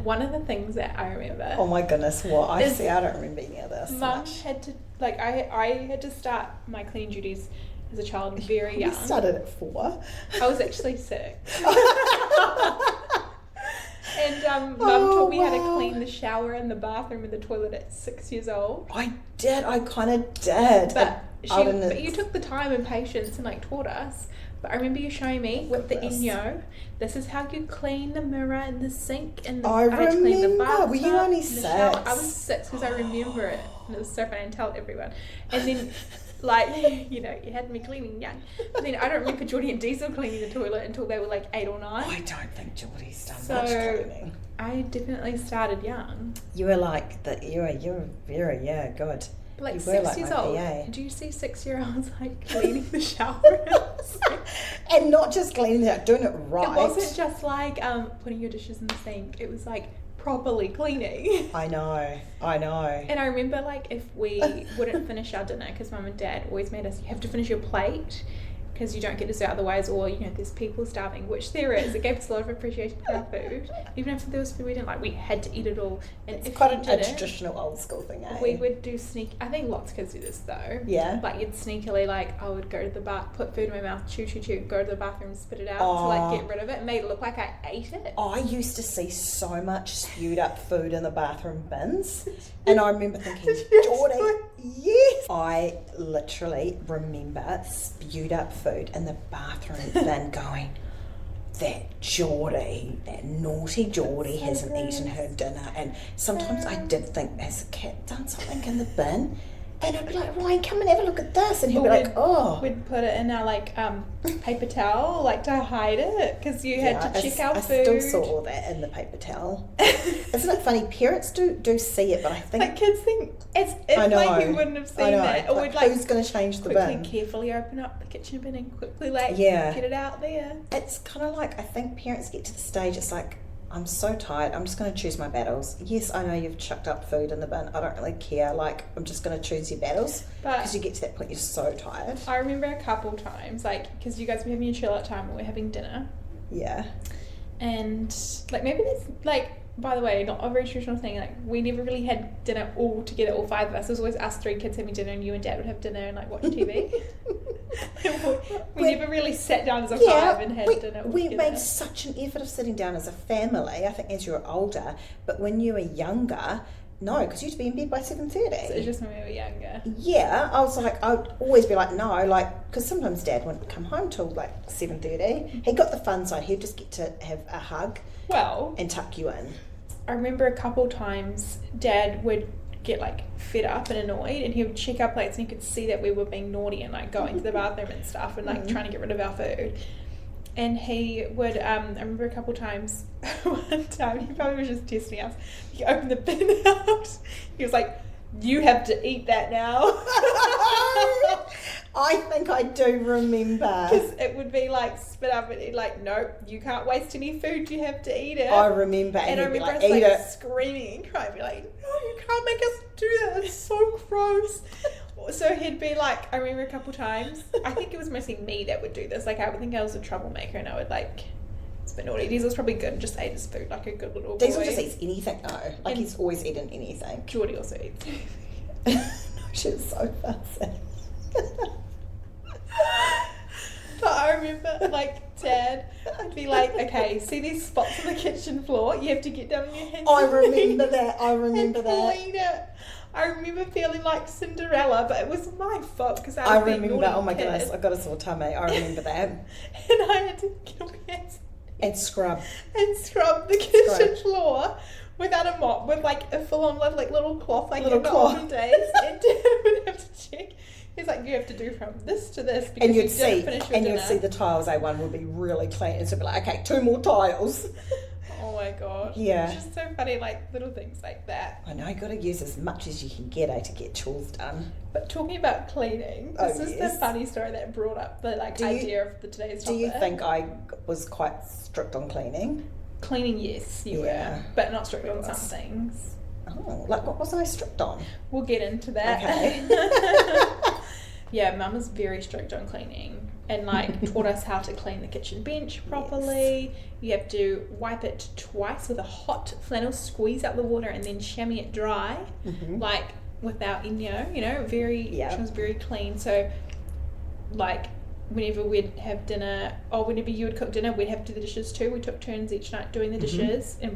one of the things that I remember. Oh my goodness, what? I don't remember any of this. Mum had to, like, I had to start my cleaning duties as a child very young. You started at 4. I was actually 6. And Mum taught me how to clean the shower and the bathroom and the toilet at 6 years old. I kind of did. But you took the time and patience and like taught us. But I remember you showing me with the Inyo, this is how you clean the mirror and the sink and I had to clean the bathtub. Were you only 6? I was 6 because I remember it. And it was so funny, and tell everyone. And then like, you know, you had me cleaning young. But then I don't remember Geordie and Diesel cleaning the toilet until they were like 8 or 9. I don't think Geordie's done much cleaning. I definitely started young. You were like you were very good. But like you 6 like years old. PA. Do you see 6-year-olds like cleaning the shower? And not just cleaning it, doing it right. It wasn't just like putting your dishes in the sink. It was like properly cleaning. I know. And I remember like if we wouldn't finish our dinner, because Mum and Dad always made us, you have to finish your plate because you don't get dessert otherwise, or you know there's people starving, which there is. It gave us a lot of appreciation for our food. Even if there was food we didn't like, we had to eat it all. And it's if quite you a didn't, traditional old school thing, eh? we would do I think lots of kids do this though. Yeah. Like you'd sneakily, like I would go to the put food in my mouth, chew, go to the bathroom, spit it out to like get rid of it, and made it look like I ate it. I used to see so much spewed up food in the bathroom bins, and I remember thinking, Geordie, yes. I literally remember spewed up food in the bathroom bin going, that naughty Geordie hasn't eaten her dinner. And sometimes I did think, has the cat done something in the bin? And I'd be like, Ryan, come and have a look at this. And he'd be like, oh. We'd put it in our like paper towel, like to hide it, because you had to check our food. I still saw all that in the paper towel. Isn't it funny? Parents do see it, but I think like kids think it's like we wouldn't have seen that. Or we'd like who's going to change the quickly, bin? carefully open up the kitchen bin and quickly like get it out there. It's kind of like, I think parents get to the stage, it's like, I'm so tired, I'm just going to choose my battles. Yes, I know you've chucked up food in the bin, I don't really care, like, I'm just going to choose your battles. Because you get to that point, you're so tired. I remember a couple times, like, because you guys were having a chill out time and we're having dinner. Yeah. And, like, maybe that's, like, by the way, not a very traditional thing, like, we never really had dinner all together, all 5 of us. It was always us 3 kids having dinner, and you and Dad would have dinner and, like, watch TV. we never really sat down as a 5 and had dinner all we together. made such an effort of sitting down as a family, I think, as you were older, but when you were younger, no, because you had to be in bed by 7:30. So it was just when we were younger. Yeah, I was like, I would always be like, no, like, because sometimes Dad wouldn't come home till like 7:30. He got the fun side, he'd just get to have a hug and tuck you in. I remember a couple times Dad would get like fed up and annoyed, and he would check our plates and he could see that we were being naughty and like going to the bathroom and stuff and like trying to get rid of our food. And he would, I remember a couple times, one time, he probably was just testing us, he opened the bin out, he was like, you have to eat that now. I think I do remember. Because it would be like spit up and he'd like, nope, you can't waste any food, you have to eat it. I remember. And I remember us like screaming and crying, be like, no, you can't make us do that, it's so gross. So he'd be like, I remember a couple times, I think it was mostly me that would do this, like I would think I was a troublemaker and I would like, it's been naughty. Diesel's probably good and just ate his food like a good little boy. Diesel just eats anything though, like he's always eaten anything. Geordie also eats. No, she's so fussy. But I remember, like, Dad would be like, okay, see these spots on the kitchen floor? You have to get down on your hands. I remember that. And clean it. I remember feeling like Cinderella, but it was my fault because I was being naughty. Oh my goodness, I got a sore tummy. I remember that. And I had to get on my hands and scrub the kitchen floor without a mop, with like a full-on like little cloth, like in the olden days. And Dad would have to check. He's like, you have to do from this to this because and you didn't finish your dinner. And you'd see the tiles, one would be really clean. And so it'd be like, okay, 2 more tiles. Oh my gosh. Yeah. It's just so funny, like little things like that. I know, you got to use as much as you can get to get chores done. But talking about cleaning, this is the funny story that brought up the idea of today's topic. Do you think I was quite strict on cleaning? Cleaning, yes, you were, but not strict on some things. Oh, like what was I strict on? We'll get into that. Okay. Yeah, Mum was very strict on cleaning and taught us how to clean the kitchen bench properly. Yes. You have to wipe it twice with a hot flannel, squeeze out the water and then chamois it dry, without very, she was very clean. So whenever we'd have dinner, or whenever you would cook dinner, we'd have to do the dishes too. We took turns each night doing the dishes, and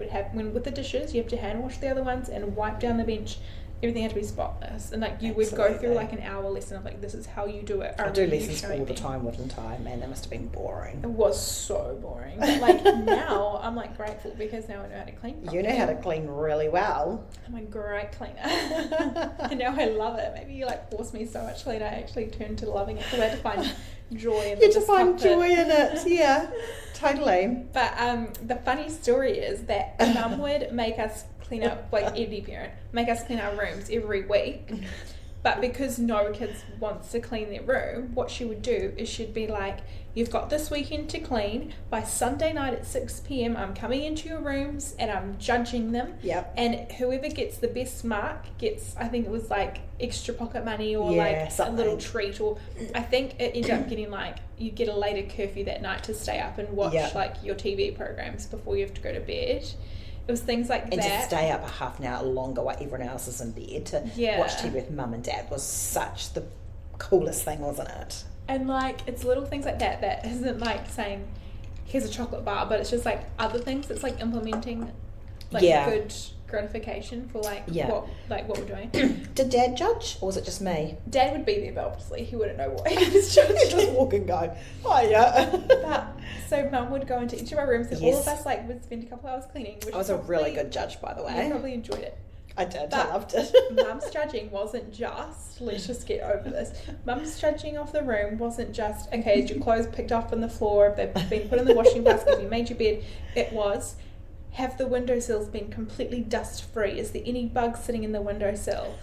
with the dishes, you have to hand wash the other ones and wipe down the bench. Everything had to be spotless, and would go through an hour lesson of this is how you do it. I do lessons all the time, wouldn't I? Man, that must have been boring. It was so boring. But now I'm grateful because now I know how to clean properly. You know how to clean really well. I'm a great cleaner. And now I love it. Maybe you forced me so much clean, I actually turned to loving it. So I had to find joy in it. You had to find joy in it, yeah, totally. But the funny story is that Mum would make us clean up, every parent, make us clean our rooms every week. But because no kids wants to clean their room, what she would do is she'd be like, you've got this weekend to clean. By Sunday night at 6 p.m, I'm coming into your rooms and I'm judging them. Yep. And whoever gets the best mark gets, I think it was extra pocket money or something. a little treat. Or I think it ended up getting you get a later curfew that night to stay up and watch your TV programs before you have to go to bed. It was things like and that. And to stay up a half an hour longer while everyone else is in bed to watch TV with Mum and Dad was such the coolest thing, wasn't it? And it's little things like that isn't saying, here's a chocolate bar, but it's just other things that's implementing good gratification for what we're doing. Did Dad judge or was it just me? Dad would be there, but obviously he wouldn't know what he was judging. He'd just walk and go, oh yeah. But so Mum would go into each of our rooms and all of us would spend a couple hours cleaning. Which I was a really good judge, by the way. You probably enjoyed it. I did. But I loved it. Mum's judging wasn't just, let's just get over this. Mum's judging of the room wasn't just, okay, is your clothes picked up on the floor, they've been put in the washing basket, have you made your bed? It was, have the windowsills been completely dust free? Is there any bugs sitting in the windowsill?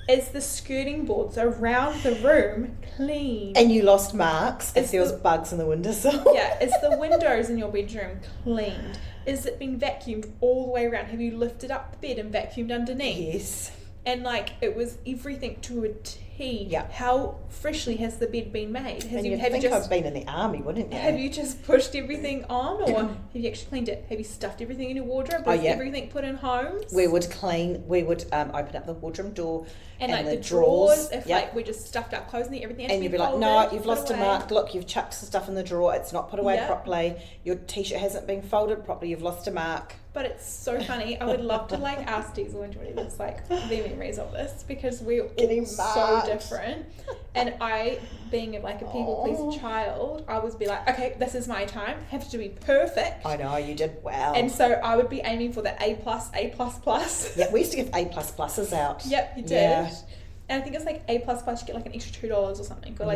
Is the skirting boards around the room clean? And you lost marks if there was bugs in the windowsill. Yeah, is the windows in your bedroom cleaned? Is it been vacuumed all the way around? Have you lifted up the bed and vacuumed underneath? Yes. And it was everything to a T. Yeah. How freshly has the bed been made? I've been in the army, wouldn't you? Have you just pushed everything on, or have you actually cleaned it? Have you stuffed everything in your wardrobe? Was everything put in homes? We would open up the wardrobe door and the drawers. If we just stuffed our clothes in there, everything. And you'd be like, no, you've lost a mark. Look, you've chucked some stuff in the drawer. It's not put away properly. Your t-shirt hasn't been folded properly. You've lost a mark. But it's so funny. I would love to ask Diesel and Jordy what's their memories of this, because we're all so different. And I, being a people pleaser child, I would be like, okay, this is my time. Have to be perfect. I know, you did well. And so I would be aiming for the A++. Yeah, we used to give A++s out. Yep, you did. Yeah. And I think it's A++, you get an extra $2 or something. Or A+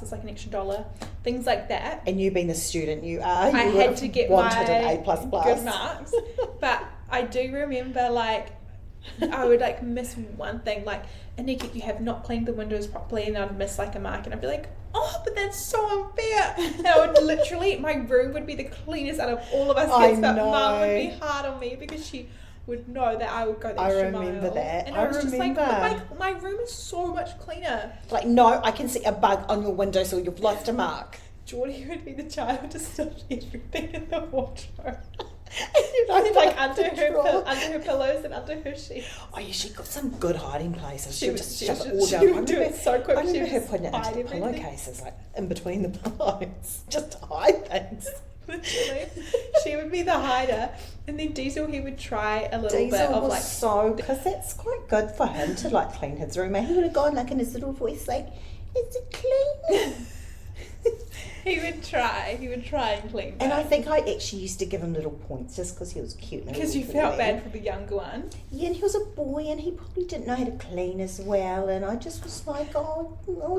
is an extra $1. Things like that. And you being the student you are, I had to get my an A++. Good marks. But I do remember I would miss one thing, Anika, you have not cleaned the windows properly, and I'd miss a mark, and I'd be like, oh, but that's so unfair. And I would literally, my room would be the cleanest out of all of us kids, but Mum would be hard on me because she would know that I would go the extra mile. I remember that. And I was just but my room is so much cleaner. No, I can see a bug on your windowsill, you've lost a mark. Geordie would be the child to stuff everything in the wardrobe. Under her pillows and under her sheets. Oh yeah, she got some good hiding places. She would just shove it all down. She would do it so quick. I remember her putting it into the pillowcases, in between the pillows, just to hide things. Literally, she would be the hider, and then Diesel, he would try a little bit of because that's quite good for him to clean his room. And he would have gone in his little voice is it clean? He would try and clean. And I think I actually used to give him little points just because he was cute. Because you felt bad for the younger one. Yeah, and he was a boy and he probably didn't know how to clean as well. And I just was like, oh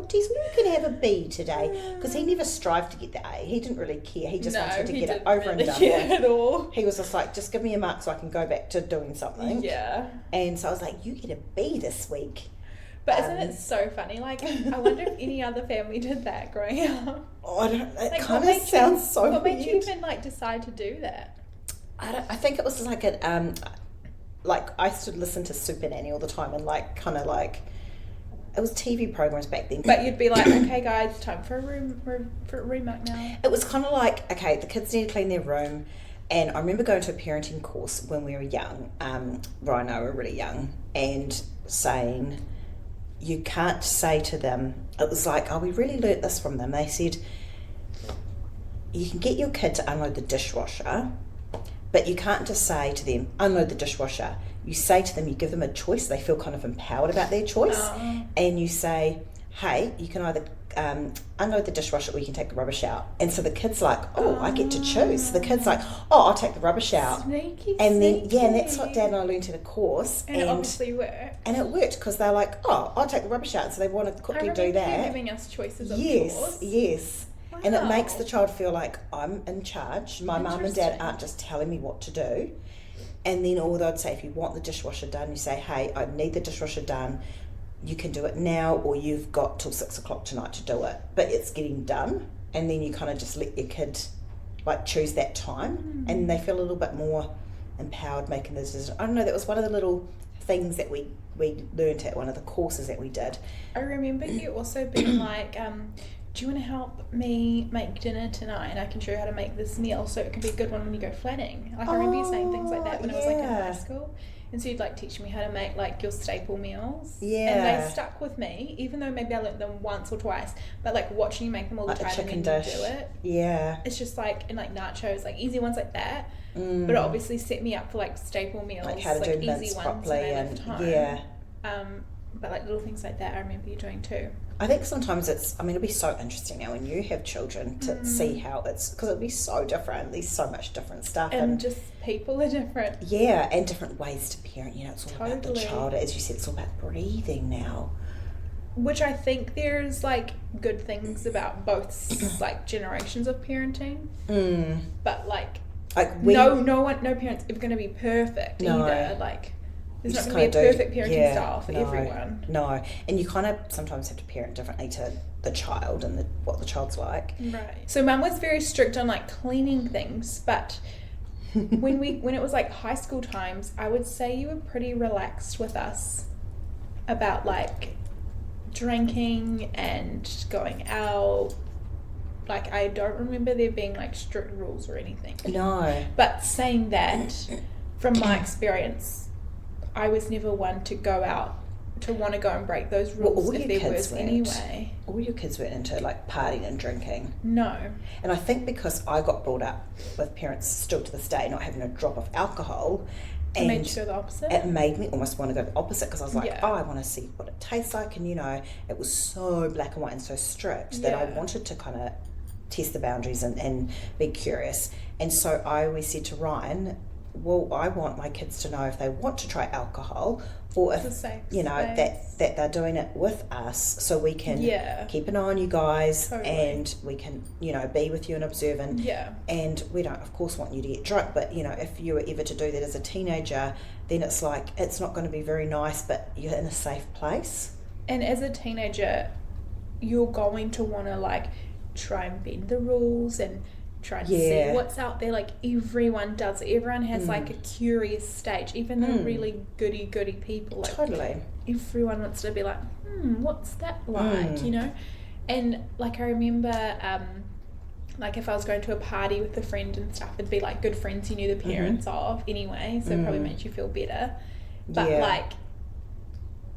Tess, you can have a B today. Because he never strived to get the A. He didn't really care. He just wanted to get it over and done with. At all. He was just like, just give me a mark so I can go back to doing something. Yeah. And so I was like, you get a B this week. But isn't it so funny? Like, I wonder if any other family did that growing up. Oh, I don't. It like, kind of sounds so weird. What made you even like decide to do that? I think it was like a like I used to listen to Super Nanny all the time and like kind of like it was TV programs back then. But you'd be like, okay, guys, time for a room mark now. It was kind of like, okay, the kids need to clean their room. And I remember going to a parenting course when we were young. Ryan and I were really young, and saying, you can't say to them, it was like, we really learnt this from them. They said, you can get your kid to unload the dishwasher, but you can't just say to them, unload the dishwasher. You say to them, you give them a choice. They feel kind of empowered about their choice. Oh. And you say, hey, you can either unload the dishwasher or you can take the rubbish out. And so the kid's like, I get to choose. So the kid's like, I'll take the rubbish out. Sneaky. And that's what Dad and I learned at a course. And it obviously worked. And it worked because they're like, I'll take the rubbish out. So they want to quickly do that. Giving us choices of chores. Yes. Wow. And it makes the child feel like I'm in charge. My mum and dad aren't just telling me what to do. And then although I'd say, if you want the dishwasher done, you say, hey, I need the dishwasher done. You can do it now, or you've got till 6 o'clock tonight to do it. But it's getting done, and then you kind of just let your kid like choose that time, and they feel a little bit more empowered making the decision. I don't know. That was one of the little things that we learned at one of the courses that we did. I remember you also being like, do you want to help me make dinner tonight, and I can show you how to make this meal so it can be a good one when you go flatting. Like I remember you saying things like that when I was like in high school. And so you'd like teach me how to make like your staple meals. Yeah. And they stuck with me, even though maybe I learnt them once or twice. But like watching you make them all the time and then you do it. Yeah. It's just like, and like nachos, like easy ones like that. But it obviously set me up for like staple meals. Like how to do mince properly and yeah. But like little things like that I remember you doing too. I think sometimes it'll be so interesting now when you have children to see how it's, because it'll be so different. There's so much different stuff. And just people are different. Yeah, and different ways to parent. You know, it's all about the child. As you said, it's all about breathing now. Which I think there's like good things about both like generations of parenting. But like no parent's ever going to be perfect either. Like there's not going to be a perfect parenting style for everyone. No, and you kind of sometimes have to parent differently to the child and what the child's like. Right. So Mum was very strict on like cleaning things, but when it was like high school times, I would say you were pretty relaxed with us about like drinking and going out. Like I don't remember there being like strict rules or anything. No. But saying that, from my experience, I was never one to go out to want to go and break those rules if there was anyway. All your kids went into like partying and drinking. No. And I think because I got brought up with parents still to this day not having a drop of alcohol, it made you go the opposite? It made me almost want to go the opposite because I was like, I want to see what it tastes like. And, you know, it was so black and white and so strict that I wanted to kind of test the boundaries and be curious. And so I always said to Ryan, well, I want my kids to know if they want to try alcohol or if, you know, that they're doing it with us so we can keep an eye on you guys and we can, you know, be with you and observe. And we don't, of course, want you to get drunk, but, you know, if you were ever to do that as a teenager, then it's like, it's not going to be very nice, but you're in a safe place. And as a teenager, you're going to want to, like, try and bend the rules and try and see what's out there. Like everyone does it. Everyone has like a curious stage, even the really goody people, like totally everyone wants to be like what's that like, you know. And like I remember like if I was going to a party with a friend and stuff, it'd be like good friends you knew the parents of anyway, so it probably made you feel better. But like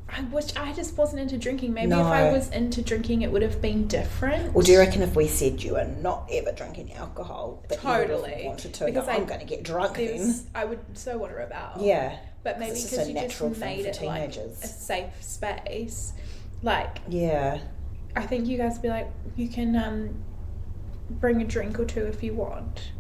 I just wasn't into drinking. Maybe if I was into drinking, it would have been different. Well, do you reckon if we said you are not ever drinking alcohol, that you would have wanted to, because I'm going to get drunk then? I would so want to rebel. Yeah. But maybe because you just made it like a safe space. Like, yeah. I think you guys would be like, you can bring a drink or two if you want.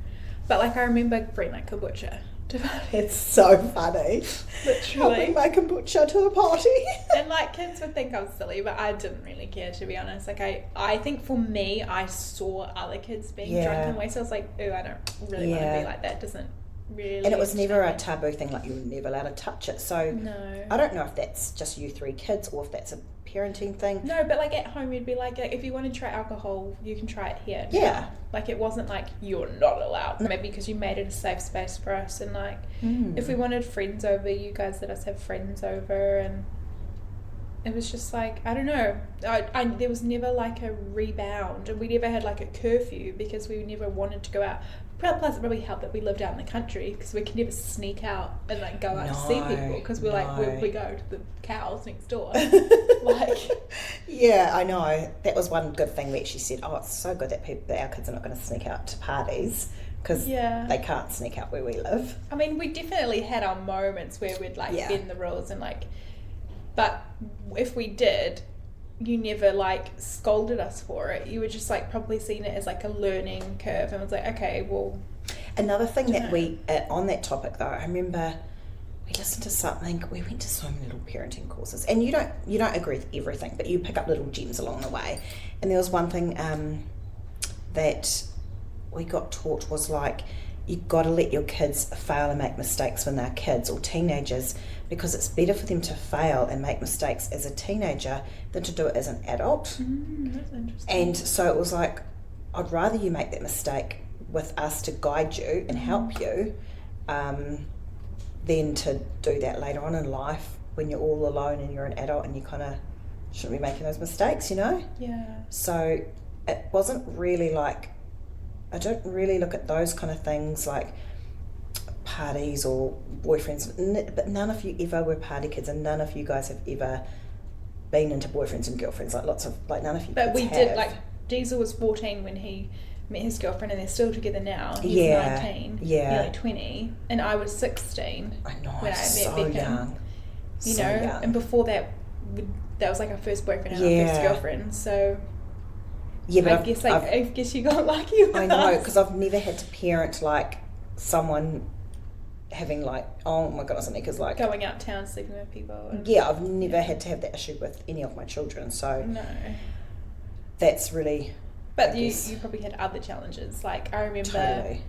But like I remember bring like kombucha to party. It's so funny. Literally. Helping my kombucha to the party. And like kids would think I'm silly, but I didn't really care, to be honest. Like I think for me, I saw other kids being drunk in ways, so I was like, ooh, I don't really want to be like that. It doesn't really. And it was never a taboo thing, like you were never allowed to touch it. So no. I don't know if that's just you 3 kids or if that's a parenting thing. No, but like at home you'd be like if you want to try alcohol, you can try it here. Yeah. Like it wasn't like you're not allowed. Maybe because you made it a safe space for us, and like if we wanted friends over, you guys let us have friends over, and it was just like, I don't know, I there was never like a rebound, and we never had like a curfew because we never wanted to go out. Plus it probably helped that we lived out in the country, because we could never sneak out and like go out to see people, because we're like we go to the cows next door. Like yeah, I know, that was one good thing we actually said, oh, it's so good that our kids are not going to sneak out to parties, because they can't sneak out where we live. I mean, we definitely had our moments where we'd like bend the rules and like, but if we did, you never like scolded us for it. You were just like probably seen it as like a learning curve, and was like, okay, well. Another thing that we on that topic though, I remember we listened to something. We went to so many little parenting courses, and you don't agree with everything, but you pick up little gems along the way. And there was one thing that we got taught was like, you've got to let your kids fail and make mistakes when they're kids or teenagers, because it's better for them to fail and make mistakes as a teenager than to do it as an adult. That's interesting. And so it was like, I'd rather you make that mistake with us to guide you and help you than to do that later on in life when you're all alone and you're an adult and you kind of shouldn't be making those mistakes, you know? Yeah. So it wasn't really like, I don't really look at those kind of things like parties or boyfriends, but none of you ever were party kids, and none of you guys have ever been into boyfriends and girlfriends, like lots of, like none of you but kids we have. did, like Diesel was 14 when he met his girlfriend, and they're still together now. He's 19, nearly 20, and I was 16 I know, when I met so Beckham, young, you so know, young. and before that was like our first boyfriend and our first girlfriend, so yeah, but I guess you got lucky with I know, us. because I've never had to parent like someone having like, oh my goodness, Anika's like going out town sleeping with people. And, I've never had to have that issue with any of my children, so no, that's really. But you probably had other challenges. Like I remember, totally.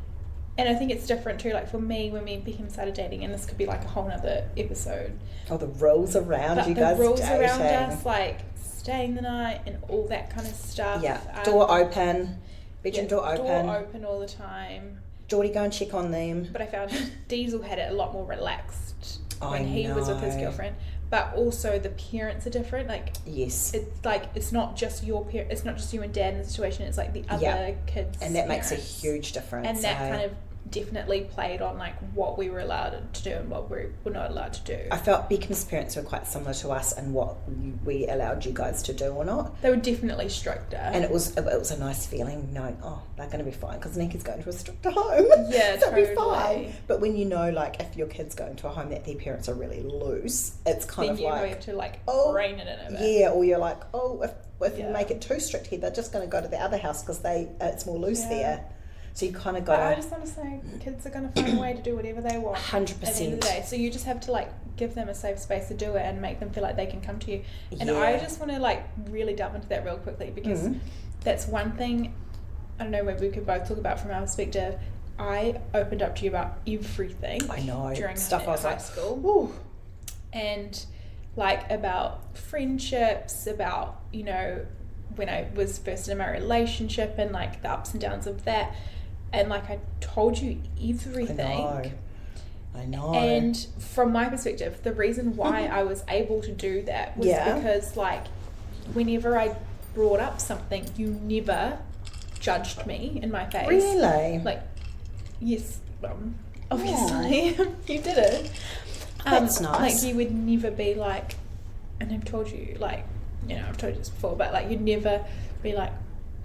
And I think it's different too. Like for me, when me and Beckham started dating, and this could be like a whole other episode. Oh, the rules around but you the guys rules dating. around us, like staying the night and all that kind of stuff. Yeah, door open, bedroom door open. Door open all the time. Geordie, go and check on them. But I found Diesel had it a lot more relaxed when I he was with his know. girlfriend. But also the parents are different. Like Yes. it's like it's not just your parent. It's not just you and Dad in the situation. It's like the other kids. And that makes a parents. huge difference. And that kind of definitely played on like what we were allowed to do and what we were not allowed to do. I felt Beckham's parents were quite similar to us in what we allowed you guys to do or not. They were definitely stricter. And it was a nice feeling knowing, oh, they're going to be fine because Nika's going to a stricter home. Yeah, so totally. It'll be fine. But when you know, like, if your kid's going to a home that their parents are really loose, it's kind then of you like, have to like rein it in a bit. Yeah, or you're like, oh, if you make it too strict here, they're just going to go to the other house because it's more loose there. So you kind of got. I just want to say, kids are going to find a way to do whatever they want. 100%. At the end of the day, so you just have to like give them a safe space to do it and make them feel like they can come to you. And I just want to like really delve into that real quickly because that's one thing. I don't know, maybe we could both talk about from our perspective. I opened up to you about everything. I know during stuff I was high like, school, ooh. and like about friendships, about when I was first in my relationship and like the ups and downs of that. And like I told you everything. I know. And from my perspective, the reason why I was able to do that was because like whenever I brought up something, you never judged me in my face. Really? Like, yes, obviously you did it. That's nice. Like you would never be like, and I've told you like, I've told you this before, but like you'd never be like,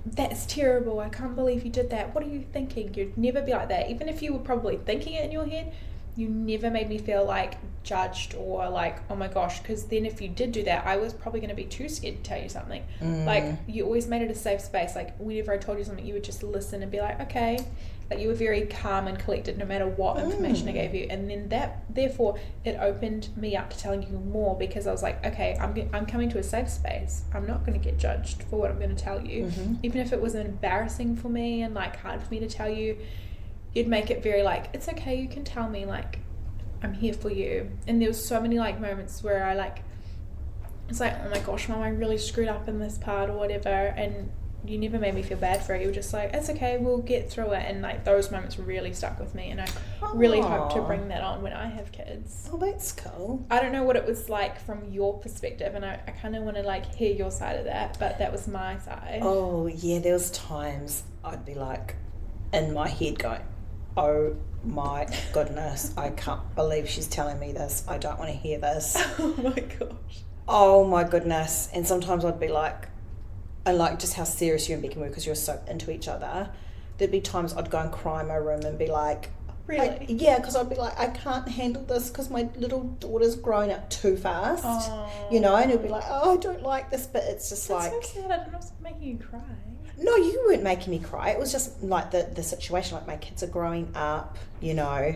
that's terrible, I can't believe you did that, what are you thinking? You'd never be like that. Even if you were probably thinking it in your head, you never made me feel like judged or like, oh my gosh, because then if you did do that, I was probably going to be too scared to tell you something. Like, you always made it a safe space. Like, whenever I told you something, you would just listen and be like, okay. Like, you were very calm and collected no matter what information I gave you. And then therefore it opened me up to telling you more, because I was like, okay, I'm coming to a safe space. I'm not going to get judged for what I'm going to tell you. Even if it was embarrassing for me and like hard for me to tell you, you'd make it very like, it's okay, you can tell me, like, I'm here for you. And there was so many like moments where I like, it's like, oh my gosh, Mum, I really screwed up in this part or whatever, and you never made me feel bad for it. You were just like, it's okay, we'll get through it. And like, those moments really stuck with me, and I really hope to bring that on when I have kids. Oh, that's cool. I don't know what it was like from your perspective, and I kind of want to like hear your side of that, but that was my side. Oh yeah, there was times I'd be like in my head going, oh my goodness, I can't believe she's telling me this. I don't want to hear this. Oh my gosh. Oh my goodness. And sometimes I'd be like, and like just how serious you and Becky were, because you're so into each other. There'd be times I'd go and cry in my room and be like, really? Yeah, because I'd be like, I can't handle this because my little daughter's grown up too fast. Oh. You know, and it'd be like, oh, I don't like this, but it's just That's like... so sad. I don't know what's making you cry. No, you weren't making me cry. It was just like the situation, like my kids are growing up, you know.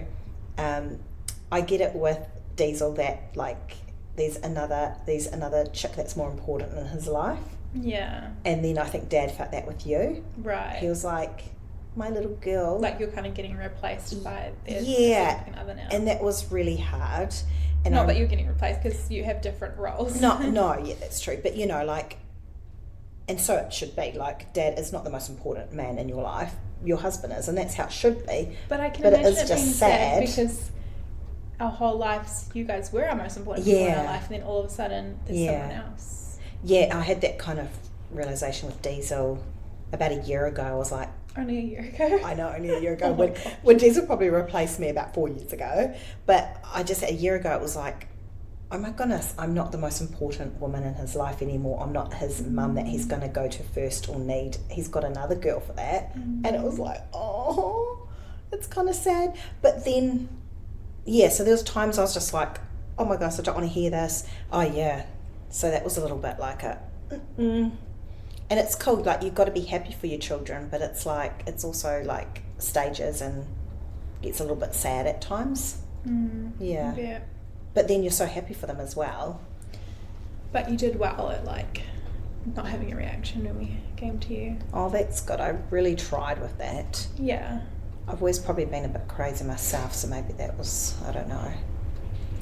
I get it with Diesel that like there's another chick that's more important in his life. Yeah. And then I think Dad felt that with you. Right. He was like, my little girl. Like, you're kind of getting replaced by their significant other now. And that was really hard. And not that you're getting replaced, because you have different roles. No, yeah, that's true. But you know, like, and so it should be. Like, Dad is not the most important man in your life. Your husband is, and that's how it should be. But I can imagine it is it just being sad because our whole lives, you guys were our most important people in our life, and then all of a sudden there's someone else. Yeah, I had that kind of realization with Diesel about a year ago. I was like, only a year ago? I know, only a year ago. When Diesel probably replaced me about 4 years ago. But I just, a year ago, it was like, oh my goodness, I'm not the most important woman in his life anymore. I'm not his mum that he's going to go to first or need. He's got another girl for that. And it was like, oh, it's kind of sad. But then, yeah, so there was times I was just like, oh my gosh, I don't want to hear this. Oh yeah. So that was a little bit like a, And it's cool, like you've got to be happy for your children, but it's like, it's also like stages and gets a little bit sad at times. Yeah. But then you're so happy for them as well. But you did well at like not having a reaction when we came to you. Oh, that's good. I really tried with that. Yeah. I've always probably been a bit crazy myself, so maybe that was, I don't know.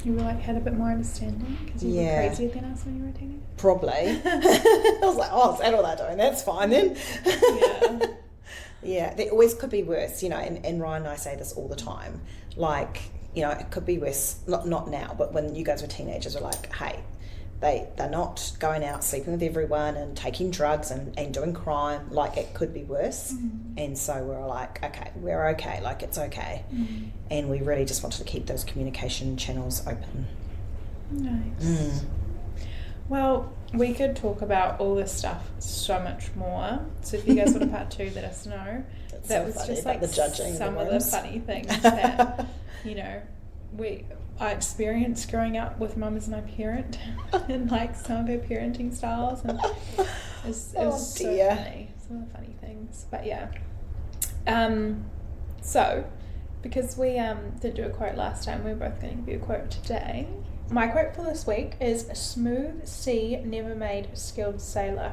You were like, had a bit more understanding because you were crazier than us when you were a teenager? Probably. I was like, oh, is that all they're doing? That's fine then. Yeah. Yeah, there always could be worse, you know, and Ryan and I say this all the time. Like, you know, it could be worse, not now, but when you guys were teenagers, we're like, hey, they're not going out sleeping with everyone and taking drugs and doing crime. Like, it could be worse. And so we're like, okay, we're okay, like it's okay. And we really just wanted to keep those communication channels open. Nice. Well, we could talk about all this stuff so much more. So if you guys want a part 2, let us know. That's that so was funny just about like the judging some of the rooms. funny things that, you know, I experienced growing up with Mum as my parent and like some of her parenting styles, and it was so funny, some of the funny things. But yeah, so because we didn't do a quote last time, we're both going to give you a quote today. My quote for this week is, "A smooth sea never made a skilled sailor."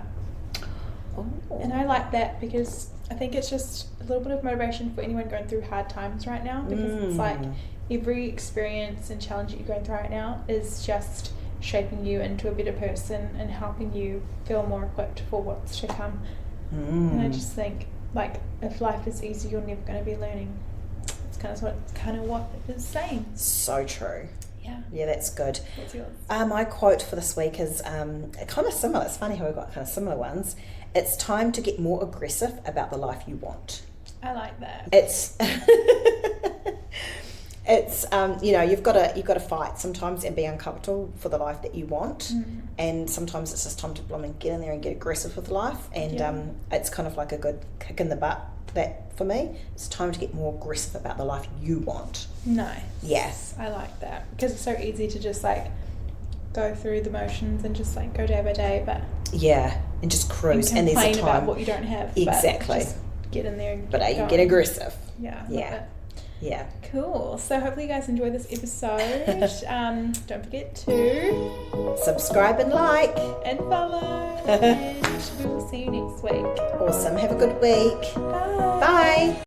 And I like that because I think it's just a little bit of motivation for anyone going through hard times right now, because it's like every experience and challenge that you're going through right now is just shaping you into a better person and helping you feel more equipped for what's to come. And I just think, like, if life is easy, you're never going to be learning. It's kind of what it is saying. So true. Yeah, that's good. What's yours? My quote for this week is kind of similar. It's funny how we've got kind of similar ones. It's time to get more aggressive about the life you want. I like that. It's it's you've got to fight sometimes and be uncomfortable for the life that you want, and sometimes it's just time to get in there and get aggressive with life, and it's kind of like a good kick in the butt. That for me, it's time to get more aggressive about the life you want. Nice. Yes, I like that because it's so easy to just like go through the motions and just like go day by day, but and just cruise and there's a complain time about what you don't have. Exactly. But just get in there and get aggressive. Yeah. Yeah. Cool. So hopefully you guys enjoy this episode. Don't forget to subscribe and like and follow. And we will see you next week. Awesome. Have a good week. Bye. Bye.